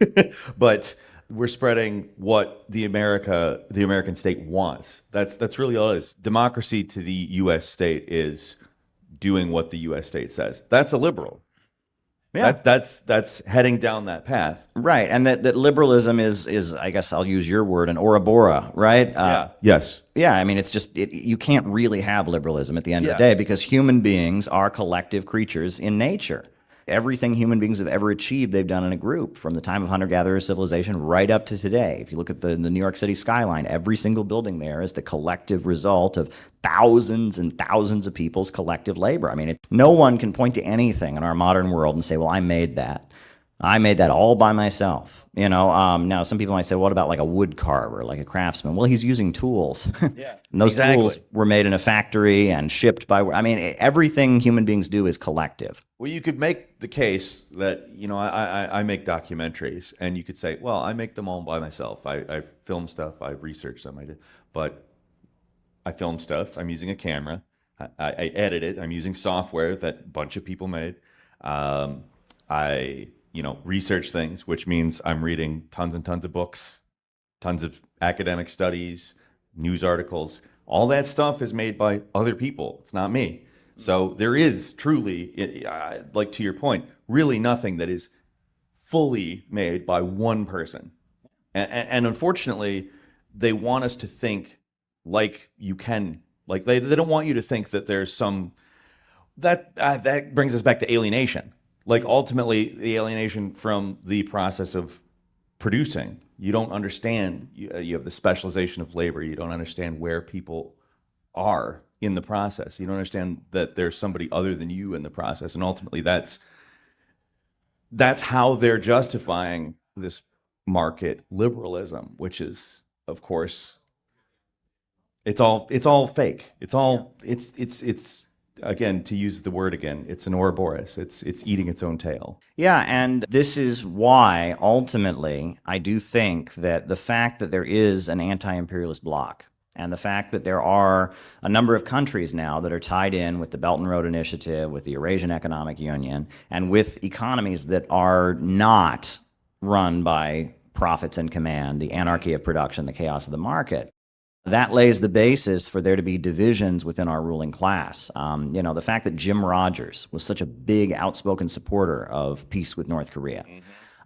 But we're spreading what the American state wants. That's really all it is. Democracy to the U.S. state is doing what the U.S. state says. That's a liberal. Yeah, that's heading down that path, right? And that liberalism is I guess I'll use your word, an Ouroboros, right? Yes. Yeah, I mean, it's just you can't really have liberalism at the end of the day, because human beings are collective creatures in nature. Everything human beings have ever achieved, they've done in a group, from the time of hunter-gatherer civilization right up to today. If you look at the New York City skyline, every single building there is the collective result of thousands and thousands of people's collective labor. I mean, no one can point to anything in our modern world and say, well, I made that. I made that all by myself. Now some people might say, what about like a wood carver, like a craftsman? Well, he's using tools. Yeah, and those tools were made in a factory and shipped by, everything human beings do is collective. Well, you could make the case that, I make documentaries, and you could say, well, I make them all by myself. I film stuff, I research them, but I film stuff, I'm using a camera, I edit it, I'm using software that a bunch of people made. I research things, which means I'm reading tons and tons of books, tons of academic studies, news articles. All that stuff is made by other people. It's not me. So there is truly, like to your point, really nothing that is fully made by one person. And unfortunately, they want us to think like you can, like they don't want you to think that there's some, that brings us back to alienation. Like ultimately the alienation from the process of producing. You don't understand, you have the specialization of labor. You don't understand where people are in the process. You don't understand that there's somebody other than you in the process. And ultimately that's how they're justifying this market liberalism, which is, of course, it's all fake. It's again, to use the word again, it's an Ouroboros. It's eating its own tail. Yeah, and this is why, ultimately, I do think that the fact that there is an anti-imperialist bloc, and the fact that there are a number of countries now that are tied in with the Belt and Road Initiative, with the Eurasian Economic Union, and with economies that are not run by profits and command, the anarchy of production, the chaos of the market, that lays the basis for there to be divisions within our ruling class. The fact that Jim Rogers was such a big, outspoken supporter of peace with North Korea.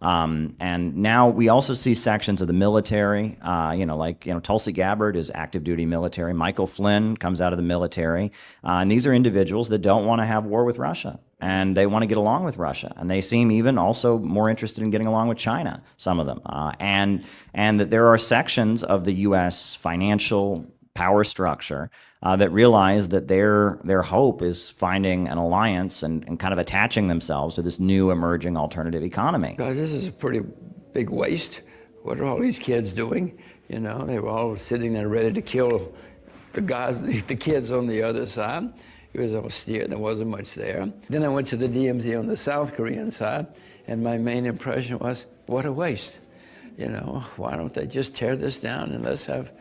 And now we also see sections of the military, Tulsi Gabbard is active duty military. Michael Flynn comes out of the military. And these are individuals that don't want to have war with Russia. And they want to get along with Russia. And they seem even also more interested in getting along with China, some of them. And that there are sections of the U.S. financial power structure that realize that their hope is finding an alliance and kind of attaching themselves to this new emerging alternative economy. Guys, this is a pretty big waste. What are all these kids doing? They were all sitting there ready to kill the kids on the other side. It was austere, there wasn't much there. Then I went to the DMZ on the South Korean side, and my main impression was, what a waste. Why don't they just tear this down and let's have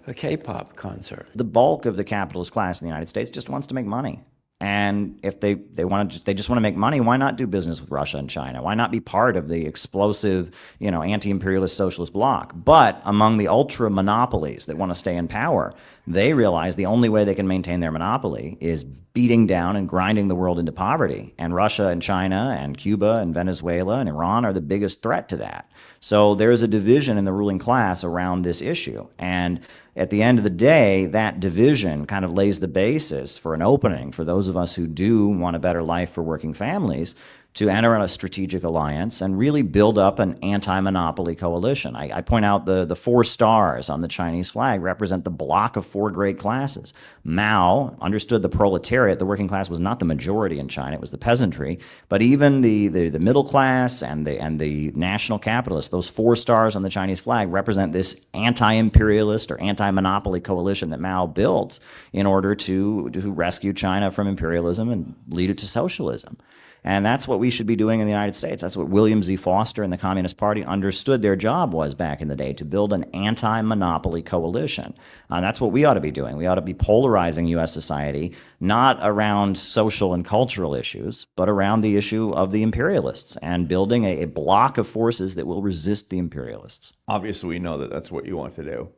a K-pop concert? The bulk of the capitalist class in the United States just wants to make money. And if they just want to make money, why not do business with Russia and China? Why not be part of the explosive, anti-imperialist socialist bloc? But among the ultra monopolies that want to stay in power, they realize the only way they can maintain their monopoly is beating down and grinding the world into poverty. And Russia and China and Cuba and Venezuela and Iran are the biggest threat to that. So there's a division in the ruling class around this issue. And at the end of the day, that division kind of lays the basis for an opening for those of us who do want a better life for working families to enter a strategic alliance and really build up an anti-monopoly coalition. I point out the 4 stars on the Chinese flag represent the block of 4 great classes. Mao understood the proletariat, the working class, was not the majority in China, it was the peasantry, but even the middle class and the national capitalists, those 4 stars on the Chinese flag represent this anti-imperialist or anti-monopoly coalition that Mao built in order to rescue China from imperialism and lead it to socialism. And that's what we should be doing in the United States. That's what William Z. Foster and the Communist Party understood their job was back in the day, to build an anti-monopoly coalition. That's what we ought to be doing. We ought to be polarizing U.S. society, not around social and cultural issues, but around the issue of the imperialists and building a block of forces that will resist the imperialists. Obviously, we know that that's what you want to do.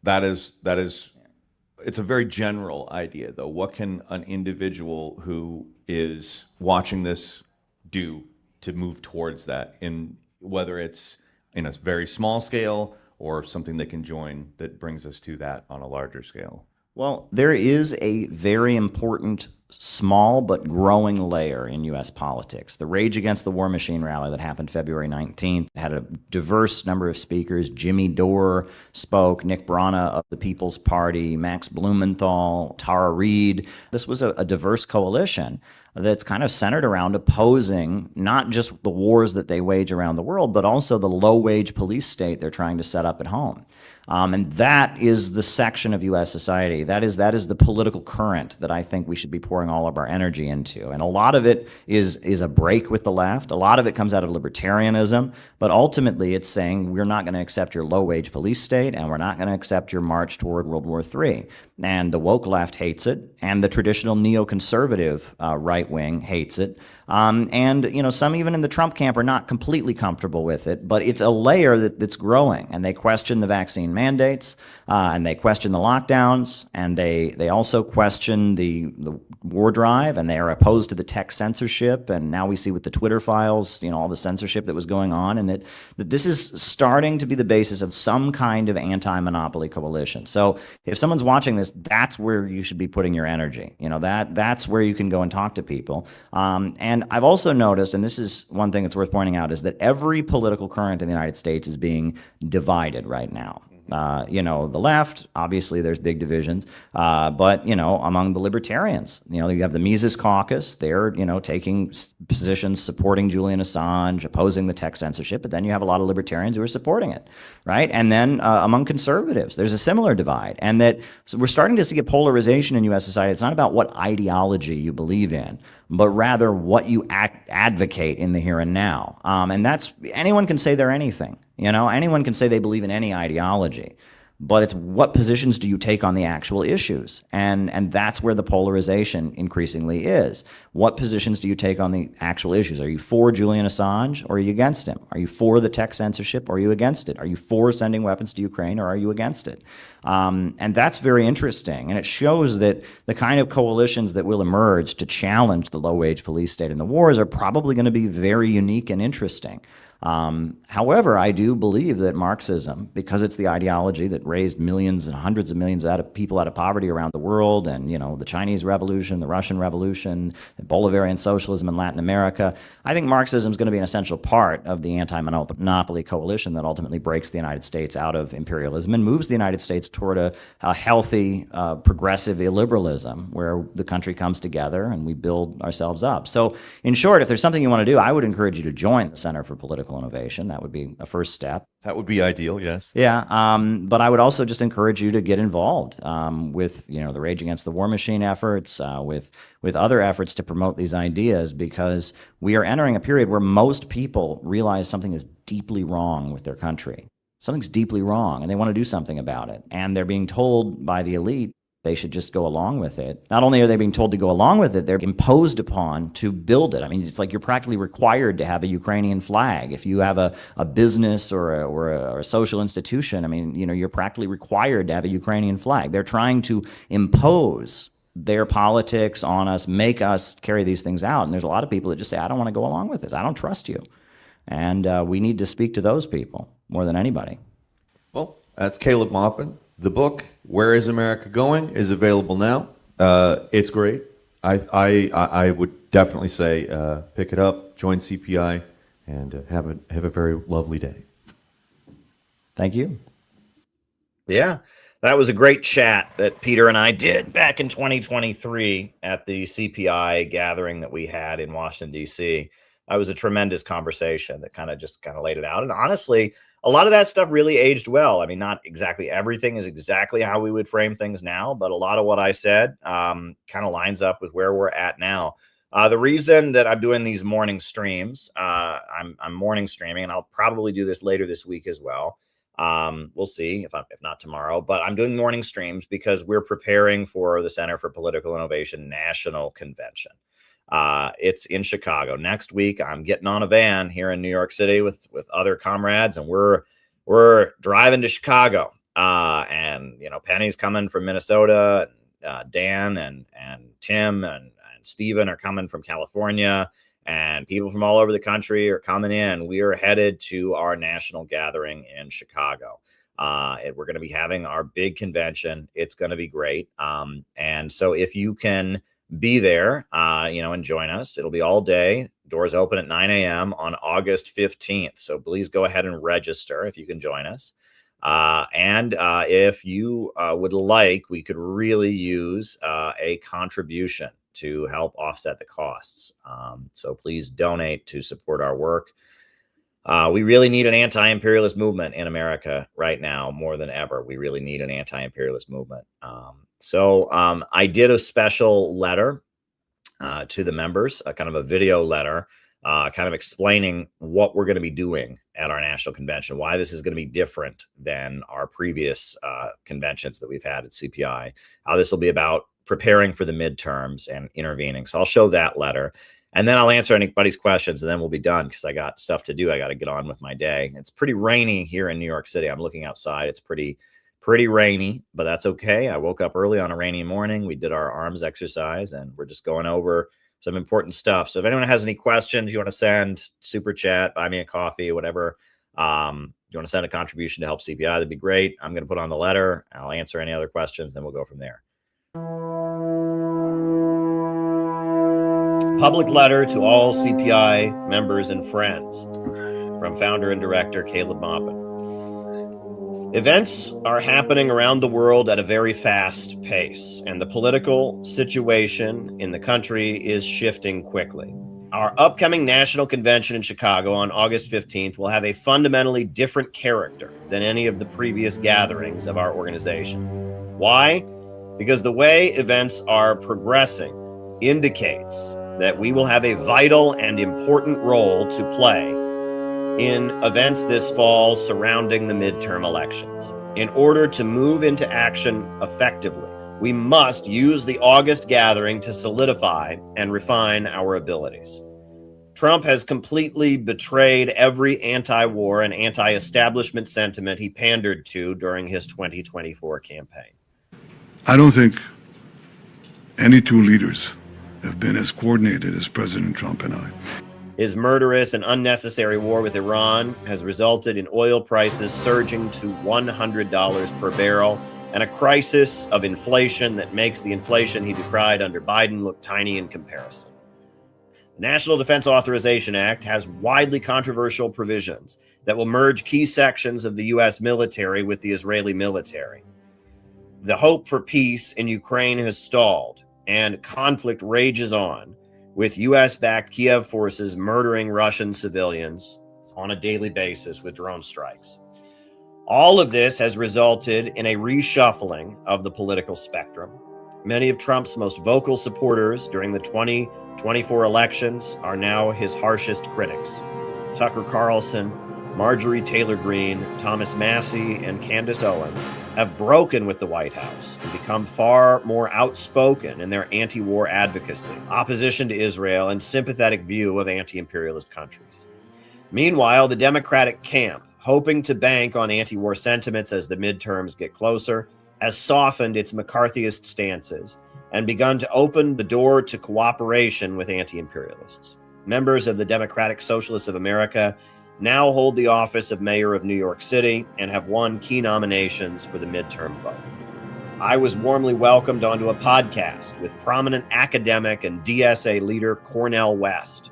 That is, it's a very general idea, though. What can an individual who is watching this do to move towards that, in whether it's in a very small scale or something they can join that brings us to that on a larger scale? Well, there is a very important small but growing layer in U.S. politics. The Rage Against the War Machine rally that happened February 19th had a diverse number of speakers. Jimmy Dore spoke, Nick Brana of the People's Party, Max Blumenthal, Tara Reid. This was a diverse coalition that's kind of centered around opposing not just the wars that they wage around the world, but also the low-wage police state they're trying to set up at home. And that is the section of U.S. society. That is the political current that I think we should be pouring all of our energy into. And a lot of it is a break with the left. A lot of it comes out of libertarianism. But ultimately, it's saying we're not going to accept your low-wage police state, and we're not going to accept your march toward World War III. And the woke left hates it, and the traditional neoconservative right wing hates it. And you know, some even in the Trump camp are not completely comfortable with it, but it's a layer that's growing, and they question the vaccine mandates, and they question the lockdowns, and they also question the war drive, and they are opposed to the tech censorship. And now we see with the Twitter files, you know, all the censorship that was going on, and that this is starting to be the basis of some kind of anti-monopoly coalition. So if someone's watching this, that's where you should be putting your energy. You know, that's where you can go and talk to people. And I've also noticed, and this is one thing that's worth pointing out, is that every political current in the United States is being divided right now. You know, the left, obviously there's big divisions, but, you know, among the libertarians, you know, you have the Mises Caucus, they're, you know, taking positions supporting Julian Assange, opposing the tech censorship, but then you have a lot of libertarians who are supporting it, right? And then among conservatives, there's a similar divide. And that so we're starting to see a polarization in U.S. society. It's not about what ideology you believe in, but rather what you advocate in the here and now. And that's, anyone can say they're anything. You know, anyone can say they believe in any ideology, but it's what positions do you take on the actual issues? And that's where the polarization increasingly is. What positions do you take on the actual issues? Are you for Julian Assange or are you against him? Are you for the tech censorship or are you against it? Are you for sending weapons to Ukraine or are you against it? And that's very interesting. And it shows that the kind of coalitions that will emerge to challenge the low-wage police state and the wars are probably going to be very unique and interesting. However, I do believe that Marxism, because it's the ideology that raised millions and hundreds of millions of people out of poverty around the world, and, you know, the Chinese Revolution, the Russian Revolution, Bolivarian socialism in Latin America, I think Marxism is going to be an essential part of the anti-monopoly coalition that ultimately breaks the United States out of imperialism and moves the United States toward a healthy, progressive illiberalism where the country comes together and we build ourselves up. So, in short, if there's something you want to do, I would encourage you to join the Center for Political Innovation. That would be a first step. That would be ideal, yes. Yeah, but I would also just encourage you to get involved with, you know, the Rage Against the War Machine efforts, with other efforts to promote these ideas, because we are entering a period where most people realize something is deeply wrong with their country. Something's deeply wrong, and they want to do something about it. And they're being told by the elite they should just go along with it. Not only are they being told to go along with it, they're imposed upon to build it. I mean, it's like you're practically required to have a Ukrainian flag. If you have a business or a social institution, I mean, you know, you're practically required to have a Ukrainian flag. They're trying to impose their politics on us, make us carry these things out. And there's a lot of people that just say, I don't want to go along with this. I don't trust you. And we need to speak to those people more than anybody. Well, that's Caleb Maupin. The book, Where is America Going, is available now. It's great. I would definitely say pick it up, join CPI, and have a very lovely day. Thank you. Yeah, that was a great chat that Peter and I did back in 2023 at the CPI gathering that we had in Washington, D.C. It was a tremendous conversation that kind of laid it out. And honestly, a lot of that stuff really aged well. I mean, not exactly everything is exactly how we would frame things now, but a lot of what I said kind of lines up with where we're at now. The reason that I'm doing these morning streams, I'm morning streaming, and I'll probably do this later this week as well. We'll see if not tomorrow, but I'm doing morning streams because we're preparing for the Center for Political Innovation National Convention. It's in Chicago next week. I'm getting on a van here in New York City with other comrades, and we're driving to Chicago. And Penny's coming from Minnesota, Dan and Tim and Steven are coming from California, and people from all over the country are coming in. We are headed to our national gathering in Chicago. We're going to be having our big convention. It's going to be great. And so if you can be there, and join us, it'll be all day. Doors open at 9 a.m. on August 15th. So please go ahead and register if you can join us. And if you would like, we could really use a contribution to help offset the costs. So please donate to support our work. We really need an anti-imperialist movement in America right now more than ever. We really need an anti-imperialist movement. So I did a special letter to the members, kind of a video letter, kind of explaining what we're going to be doing at our national convention, why this is going to be different than our previous conventions that we've had at CPI, how this will be about preparing for the midterms and intervening. So I'll show that letter, and then I'll answer anybody's questions, and then we'll be done because I got stuff to do. I got to get on with my day. It's pretty rainy here in New York City. I'm looking outside. It's pretty rainy, but that's okay. I woke up early on a rainy morning. We did our arms exercise, and we're just going over some important stuff. So if anyone has any questions, you want to send super chat, buy me a coffee, whatever. You want to send a contribution to help CPI, that'd be great. I'm going to put on the letter. I'll answer any other questions, then we'll go from there. Public letter to all CPI members and friends from founder and director Caleb Maupin. Events are happening around the world at a very fast pace, and the political situation in the country is shifting quickly. Our upcoming national convention in Chicago on August 15th will have a fundamentally different character than any of the previous gatherings of our organization. Why? Because the way events are progressing indicates that we will have a vital and important role to play in events this fall surrounding the midterm elections. In order to move into action effectively, we must use the August gathering to solidify and refine our abilities. Trump has completely betrayed every anti-war and anti-establishment sentiment he pandered to during his 2024 campaign. I don't think any two leaders have been as coordinated as President Trump and I. His murderous and unnecessary war with Iran has resulted in oil prices surging to $100 per barrel and a crisis of inflation that makes the inflation he decried under Biden look tiny in comparison. The National Defense Authorization Act has widely controversial provisions that will merge key sections of the U.S. military with the Israeli military. The hope for peace in Ukraine has stalled, and conflict rages on, with U.S.-backed Kiev forces murdering Russian civilians on a daily basis with drone strikes. All of this has resulted in a reshuffling of the political spectrum. Many of Trump's most vocal supporters during the 2024 elections are now his harshest critics. Tucker Carlson, Marjorie Taylor Greene, Thomas Massie, and Candace Owens have broken with the White House and become far more outspoken in their anti-war advocacy, opposition to Israel, and sympathetic view of anti-imperialist countries. Meanwhile, the Democratic camp, hoping to bank on anti-war sentiments as the midterms get closer, has softened its McCarthyist stances and begun to open the door to cooperation with anti-imperialists. Members of the Democratic Socialists of America now hold the office of mayor of New York City and have won key nominations for the midterm vote. I was warmly welcomed onto a podcast with prominent academic and DSA leader Cornel West.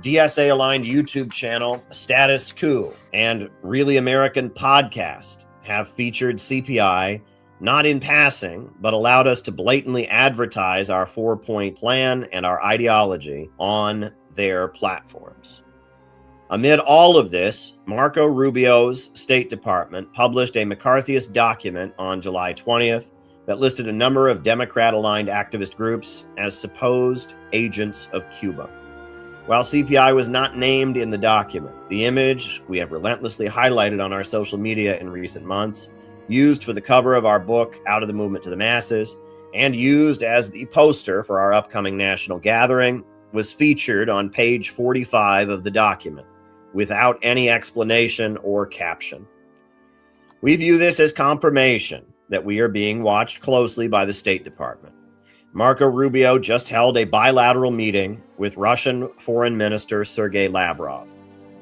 DSA-aligned YouTube channel Status Quo and Really American Podcast have featured CPI, not in passing, but allowed us to blatantly advertise our 4-point plan and our ideology on their platforms. Amid all of this, Marco Rubio's State Department published a McCarthyist document on July 20th that listed a number of Democrat-aligned activist groups as supposed agents of Cuba. While CPI was not named in the document, the image we have relentlessly highlighted on our social media in recent months, used for the cover of our book, Out of the Movement to the Masses, and used as the poster for our upcoming national gathering, was featured on page 45 of the document, without any explanation or caption. We view this as confirmation that we are being watched closely by the State Department. Marco Rubio just held a bilateral meeting with Russian Foreign Minister Sergei Lavrov.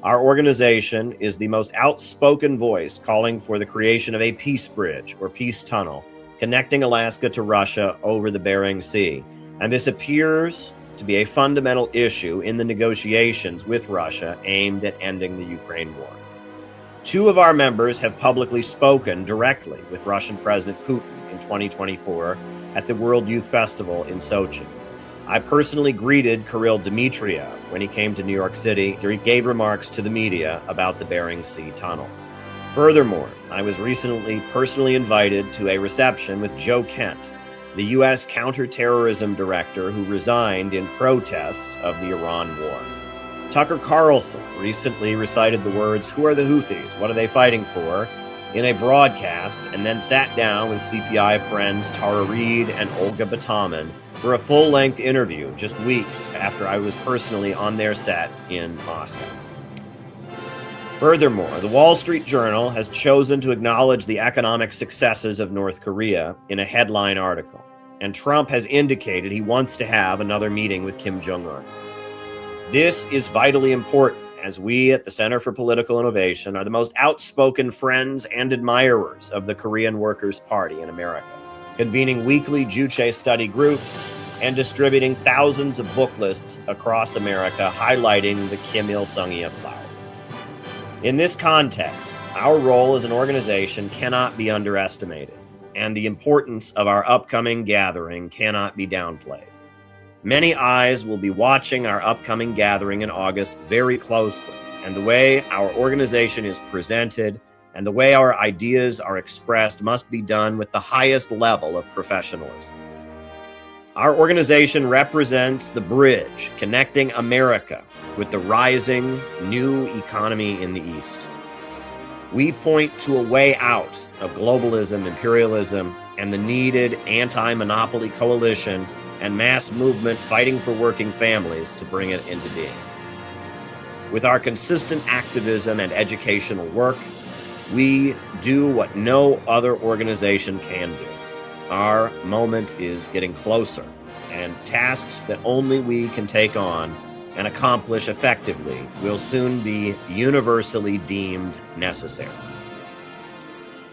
Our organization is the most outspoken voice calling for the creation of a peace bridge or peace tunnel connecting Alaska to Russia over the Bering Sea. And this appears to be a fundamental issue in the negotiations with Russia aimed at ending the Ukraine war. 2 of our members have publicly spoken directly with Russian President Putin in 2024 at the World Youth Festival in Sochi. I personally greeted Kirill Dmitriev when he came to New York City. He gave remarks to the media about the Bering Sea tunnel. Furthermore, I was recently personally invited to a reception with Joe Kent, the U.S. counterterrorism director who resigned in protest of the Iran war. Tucker Carlson recently recited the words, "Who are the Houthis? What are they fighting for?" in a broadcast, and then sat down with CPI friends Tara Reid and Olga Bataman for a full-length interview just weeks after I was personally on their set in Moscow. Furthermore, the Wall Street Journal has chosen to acknowledge the economic successes of North Korea in a headline article, and Trump has indicated he wants to have another meeting with Kim Jong-un. This is vitally important, as we at the Center for Political Innovation are the most outspoken friends and admirers of the Korean Workers' Party in America, convening weekly Juche study groups and distributing thousands of book lists across America highlighting the Kim Il-sung flower. In this context, our role as an organization cannot be underestimated, and the importance of our upcoming gathering cannot be downplayed. Many eyes will be watching our upcoming gathering in August very closely, and the way our organization is presented and the way our ideas are expressed must be done with the highest level of professionalism. Our organization represents the bridge connecting America with the rising new economy in the East. We point to a way out of globalism, imperialism, and the needed anti-monopoly coalition and mass movement fighting for working families to bring it into being. With our consistent activism and educational work, we do what no other organization can do. Our moment is getting closer, and tasks that only we can take on and accomplish effectively will soon be universally deemed necessary.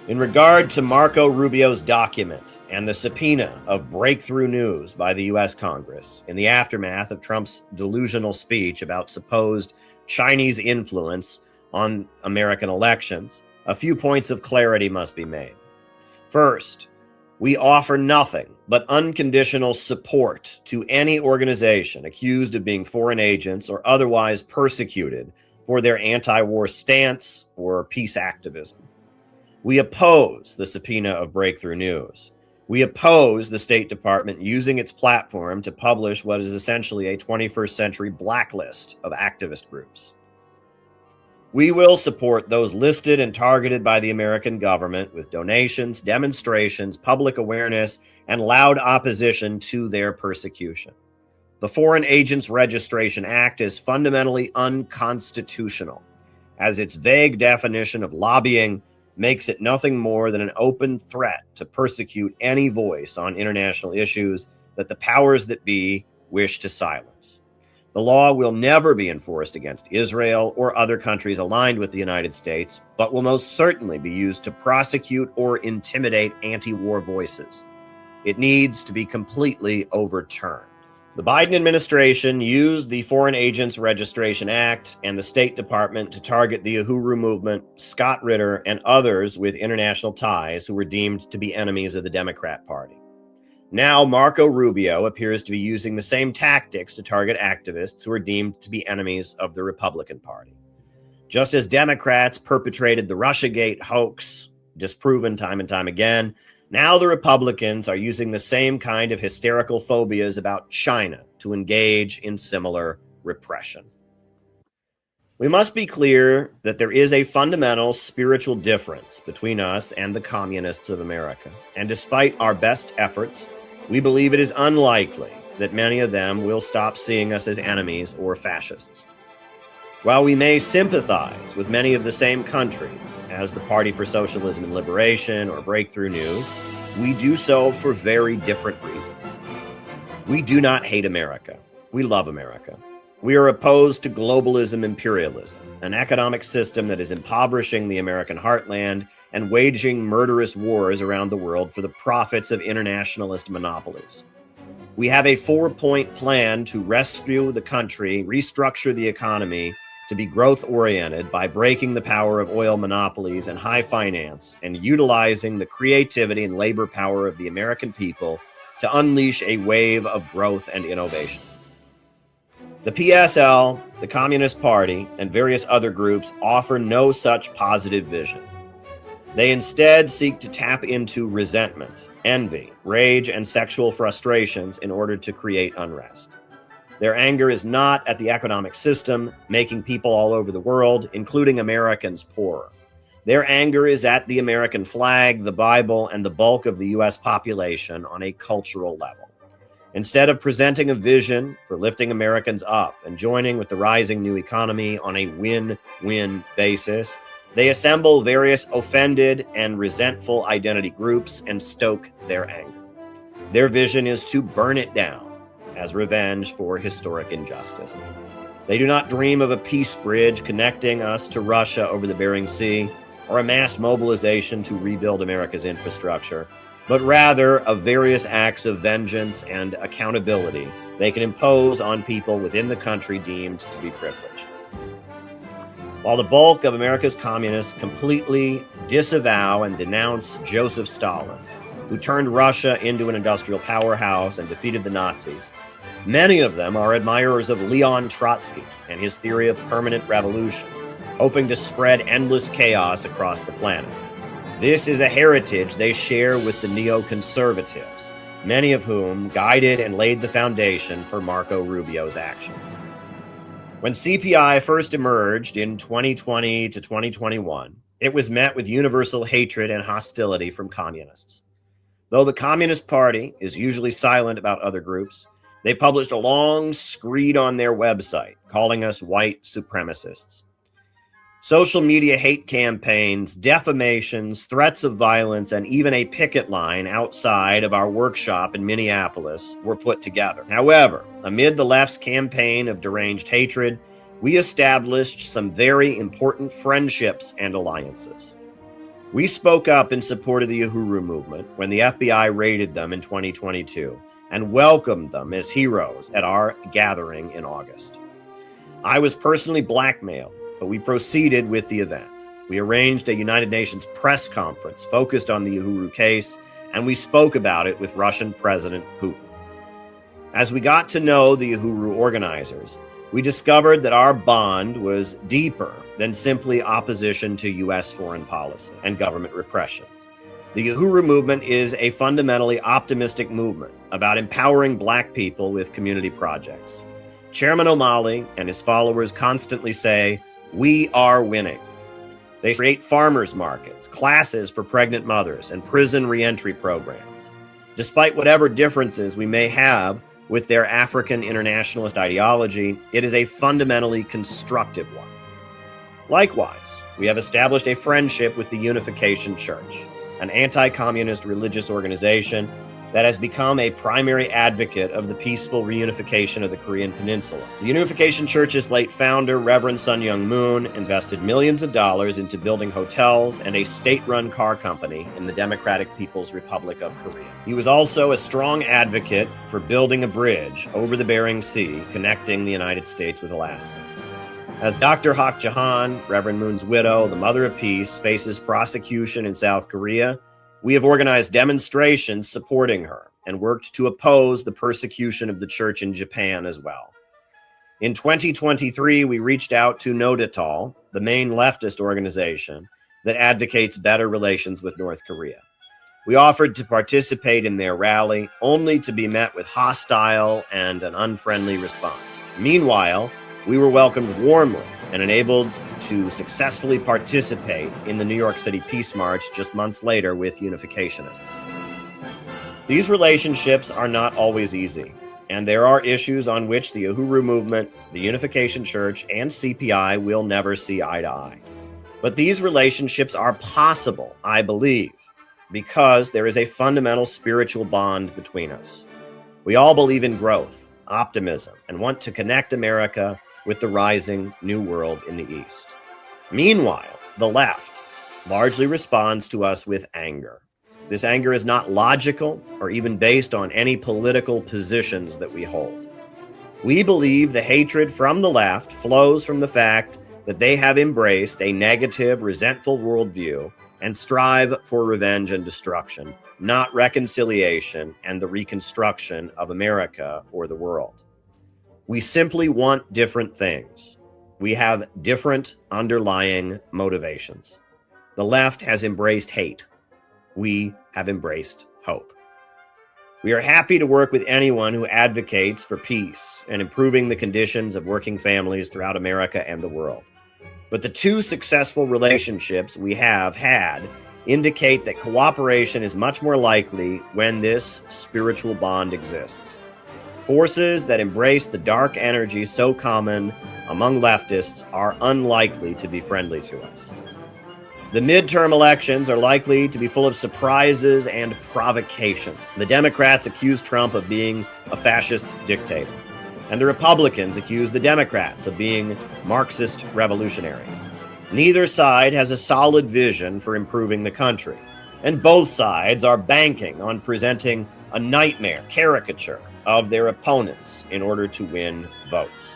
In regard to Marco Rubio's document and the subpoena of breakthrough news by the U.S. Congress in the aftermath of Trump's delusional speech about supposed Chinese influence on American elections, a few points of clarity must be made. First, we offer nothing but unconditional support to any organization accused of being foreign agents or otherwise persecuted for their anti-war stance or peace activism. We oppose the subpoena of breakthrough news. We oppose the State Department using its platform to publish what is essentially a 21st century blacklist of activist groups. We will support those listed and targeted by the American government with donations, demonstrations, public awareness, and loud opposition to their persecution. The Foreign Agents Registration Act is fundamentally unconstitutional, as its vague definition of lobbying makes it nothing more than an open threat to persecute any voice on international issues that the powers that be wish to silence. The law will never be enforced against Israel or other countries aligned with the United States, but will most certainly be used to prosecute or intimidate anti-war voices. It needs to be completely overturned. The Biden administration used the Foreign Agents Registration Act and the State Department to target the Uhuru movement, Scott Ritter, and others with international ties who were deemed to be enemies of the Democrat Party. Now, Marco Rubio appears to be using the same tactics to target activists who are deemed to be enemies of the Republican Party. Just as Democrats perpetrated the Russiagate hoax, disproven time and time again, now the Republicans are using the same kind of hysterical phobias about China to engage in similar repression. We must be clear that there is a fundamental spiritual difference between us and the communists of America, and despite our best efforts, we believe it is unlikely that many of them will stop seeing us as enemies or fascists. While we may sympathize with many of the same countries as the Party for Socialism and Liberation or Breakthrough News, we do so for very different reasons. We do not hate America. We love America. We are opposed to globalism imperialism, an economic system that is impoverishing the American heartland and waging murderous wars around the world for the profits of internationalist monopolies. We have a 4-point plan to rescue the country, restructure the economy to be growth-oriented by breaking the power of oil monopolies and high finance and utilizing the creativity and labor power of the American people to unleash a wave of growth and innovation. The PSL, the Communist Party, and various other groups offer no such positive vision. They instead seek to tap into resentment, envy, rage, and sexual frustrations in order to create unrest. Their anger is not at the economic system, making people all over the world, including Americans, poorer. Their anger is at the American flag, the Bible, and the bulk of the U.S. population on a cultural level. Instead of presenting a vision for lifting Americans up and joining with the rising new economy on a win-win basis, they assemble various offended and resentful identity groups and stoke their anger. Their vision is to burn it down as revenge for historic injustice. They do not dream of a peace bridge connecting us to Russia over the Bering Sea or a mass mobilization to rebuild America's infrastructure, but rather of various acts of vengeance and accountability they can impose on people within the country deemed to be privileged. While the bulk of America's communists completely disavow and denounce Joseph Stalin, who turned Russia into an industrial powerhouse and defeated the Nazis, many of them are admirers of Leon Trotsky and his theory of permanent revolution, hoping to spread endless chaos across the planet. This is a heritage they share with the neoconservatives, many of whom guided and laid the foundation for Marco Rubio's actions. When CPI first emerged in 2020 to 2021, it was met with universal hatred and hostility from communists. Though the Communist Party is usually silent about other groups, they published a long screed on their website calling us white supremacists. Social media hate campaigns, defamations, threats of violence, and even a picket line outside of our workshop in Minneapolis were put together. However, amid the left's campaign of deranged hatred, we established some very important friendships and alliances. We spoke up in support of the Uhuru movement when the FBI raided them in 2022 and welcomed them as heroes at our gathering in August. I was personally blackmailed, but we proceeded with the event. We arranged a United Nations press conference focused on the Uhuru case, and we spoke about it with Russian President Putin. As we got to know the Uhuru organizers, we discovered that our bond was deeper than simply opposition to U.S. foreign policy and government repression. The Uhuru movement is a fundamentally optimistic movement about empowering Black people with community projects. Chairman O'Malley and his followers constantly say, "We are winning." They create farmers markets, classes for pregnant mothers, and prison reentry programs. Despite whatever differences we may have with their African internationalist ideology, it is a fundamentally constructive one. Likewise, we have established a friendship with the Unification Church, an anti-communist religious organization that has become a primary advocate of the peaceful reunification of the Korean Peninsula. The Unification Church's late founder, Reverend Sun Myung Moon, invested millions of dollars into building hotels and a state-run car company in the Democratic People's Republic of Korea. He was also a strong advocate for building a bridge over the Bering Sea connecting the United States with Alaska. As Dr. Hak Jahan, Reverend Moon's widow, the Mother of Peace, faces prosecution in South Korea, we have organized demonstrations supporting her and worked to oppose the persecution of the church in Japan as well. In 2023, we reached out to Nodatal, the main leftist organization that advocates better relations with North Korea. We offered to participate in their rally, only to be met with hostile and an unfriendly response. Meanwhile, we were welcomed warmly and enabled to successfully participate in the New York City Peace March just months later with unificationists. These relationships are not always easy, and there are issues on which the Uhuru movement, the Unification Church, and CPI will never see eye to eye. But these relationships are possible, I believe, because there is a fundamental spiritual bond between us. We all believe in growth, optimism, and want to connect America with the rising new world in the East. Meanwhile, the left largely responds to us with anger. This anger is not logical or even based on any political positions that we hold. We believe the hatred from the left flows from the fact that they have embraced a negative, resentful worldview and strive for revenge and destruction, not reconciliation and the reconstruction of America or the world. We simply want different things. We have different underlying motivations. The left has embraced hate. We have embraced hope. We are happy to work with anyone who advocates for peace and improving the conditions of working families throughout America and the world. But the two successful relationships we have had indicate that cooperation is much more likely when this spiritual bond exists. Forces that embrace the dark energy so common among leftists are unlikely to be friendly to us. The midterm elections are likely to be full of surprises and provocations. The Democrats accuse Trump of being a fascist dictator, and the Republicans accuse the Democrats of being Marxist revolutionaries. Neither side has a solid vision for improving the country, and both sides are banking on presenting a nightmare caricature of their opponents in order to win votes.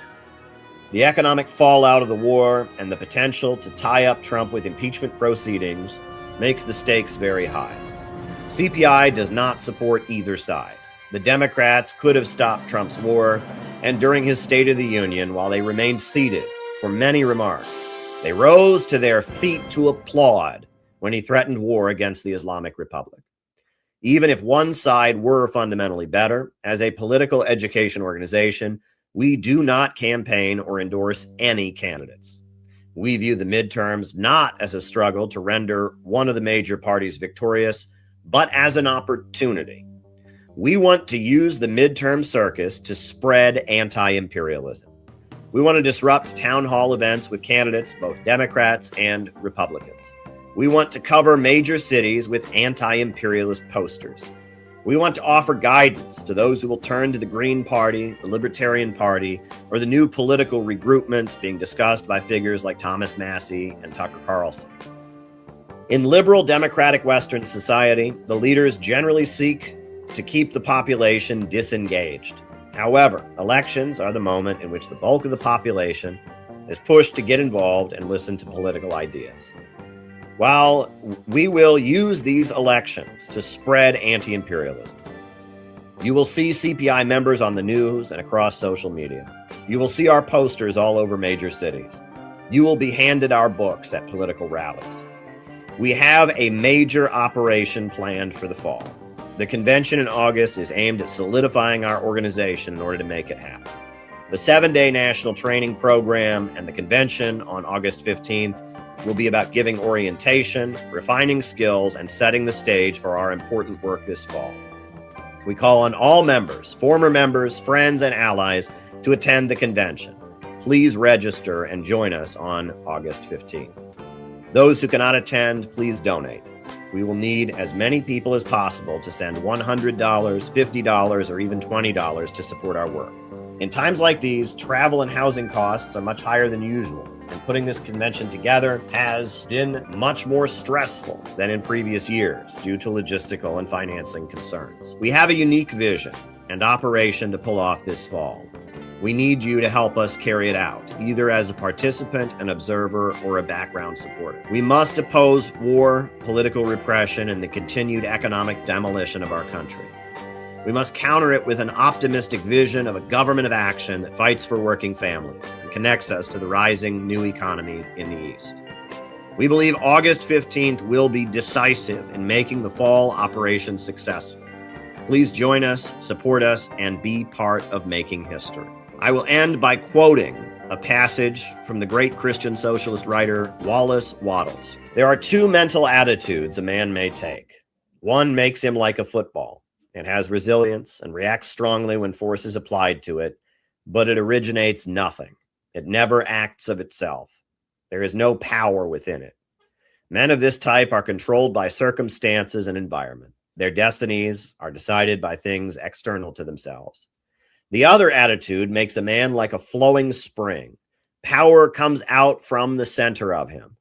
The economic fallout of the war and the potential to tie up Trump with impeachment proceedings makes the stakes very high. CPI does not support either side. The Democrats could have stopped Trump's war, and during his State of the Union, while they remained seated for many remarks, they rose to their feet to applaud when he threatened war against the Islamic Republic. Even if one side were fundamentally better, as a political education organization, we do not campaign or endorse any candidates. We view the midterms not as a struggle to render one of the major parties victorious, but as an opportunity. We want to use the midterm circus to spread anti-imperialism. We want to disrupt town hall events with candidates, both Democrats and Republicans. We want to cover major cities with anti-imperialist posters. We want to offer guidance to those who will turn to the Green Party, the Libertarian Party, or the new political regroupments being discussed by figures like Thomas Massie and Tucker Carlson. In liberal democratic Western society, the leaders generally seek to keep the population disengaged. However, elections are the moment in which the bulk of the population is pushed to get involved and listen to political ideas. While we will use these elections to spread anti-imperialism, you will see CPI members on the news and across social media. You will see our posters all over major cities. You will be handed our books at political rallies. We have a major operation planned for the fall. The convention in August is aimed at solidifying our organization in order to make it happen. The 7-day national training program and the convention on August 15th will be about giving orientation, refining skills, and setting the stage for our important work this fall. We call on all members, former members, friends, and allies to attend the convention. Please register and join us on August 15th. Those who cannot attend, please donate. We will need as many people as possible to send $100, $50, or even $20 to support our work. In times like these, travel and housing costs are much higher than usual, and putting this convention together has been much more stressful than in previous years due to logistical and financing concerns. We have a unique vision and operation to pull off this fall. We need you to help us carry it out, either as a participant, an observer, or a background supporter. We must oppose war, political repression, and the continued economic demolition of our country. We must counter it with an optimistic vision of a government of action that fights for working families and connects us to the rising new economy in the East. We believe August 15th will be decisive in making the fall operation successful. Please join us, support us, and be part of making history. I will end by quoting a passage from the great Christian socialist writer Wallace Wattles. There are two mental attitudes a man may take. One makes him like a football. It has resilience and reacts strongly when force is applied to it, but it originates nothing. It never acts of itself. There is no power within it. Men of this type are controlled by circumstances and environment. Their destinies are decided by things external to themselves. The other attitude makes a man like a flowing spring. Power comes out from the center of him.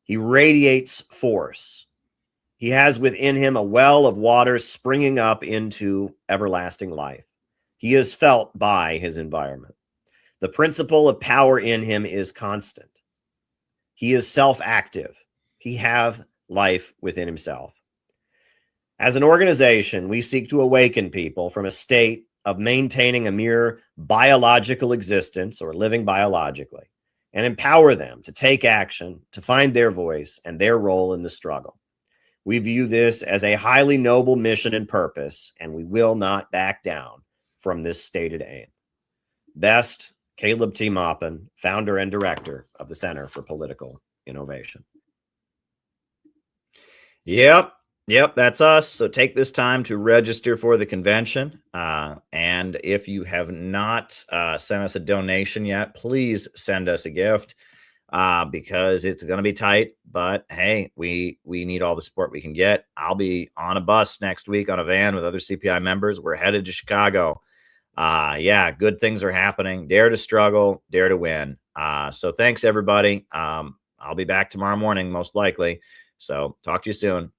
He radiates force. He has within him a well of water springing up into everlasting life. He is felt by his environment. The principle of power in him is constant. He is self-active. He has life within himself. As an organization, we seek to awaken people from a state of maintaining a mere biological existence or living biologically, and empower them to take action, to find their voice and their role in the struggle. We view this as a highly noble mission and purpose, and we will not back down from this stated aim. Best, Caleb T. Maupin, founder and director of the Center for Political Innovation. Yep, that's us. So take this time to register for the convention. And if you have not sent us a donation yet, please send us a gift because it's going to be tight. But hey, we need all the support we can get. I'll be on a bus next week on a van with other CPI members. We're headed to Chicago. Yeah, good things are happening. Dare to struggle, dare to win. So thanks, everybody. I'll be back tomorrow morning, most likely. So talk to you soon.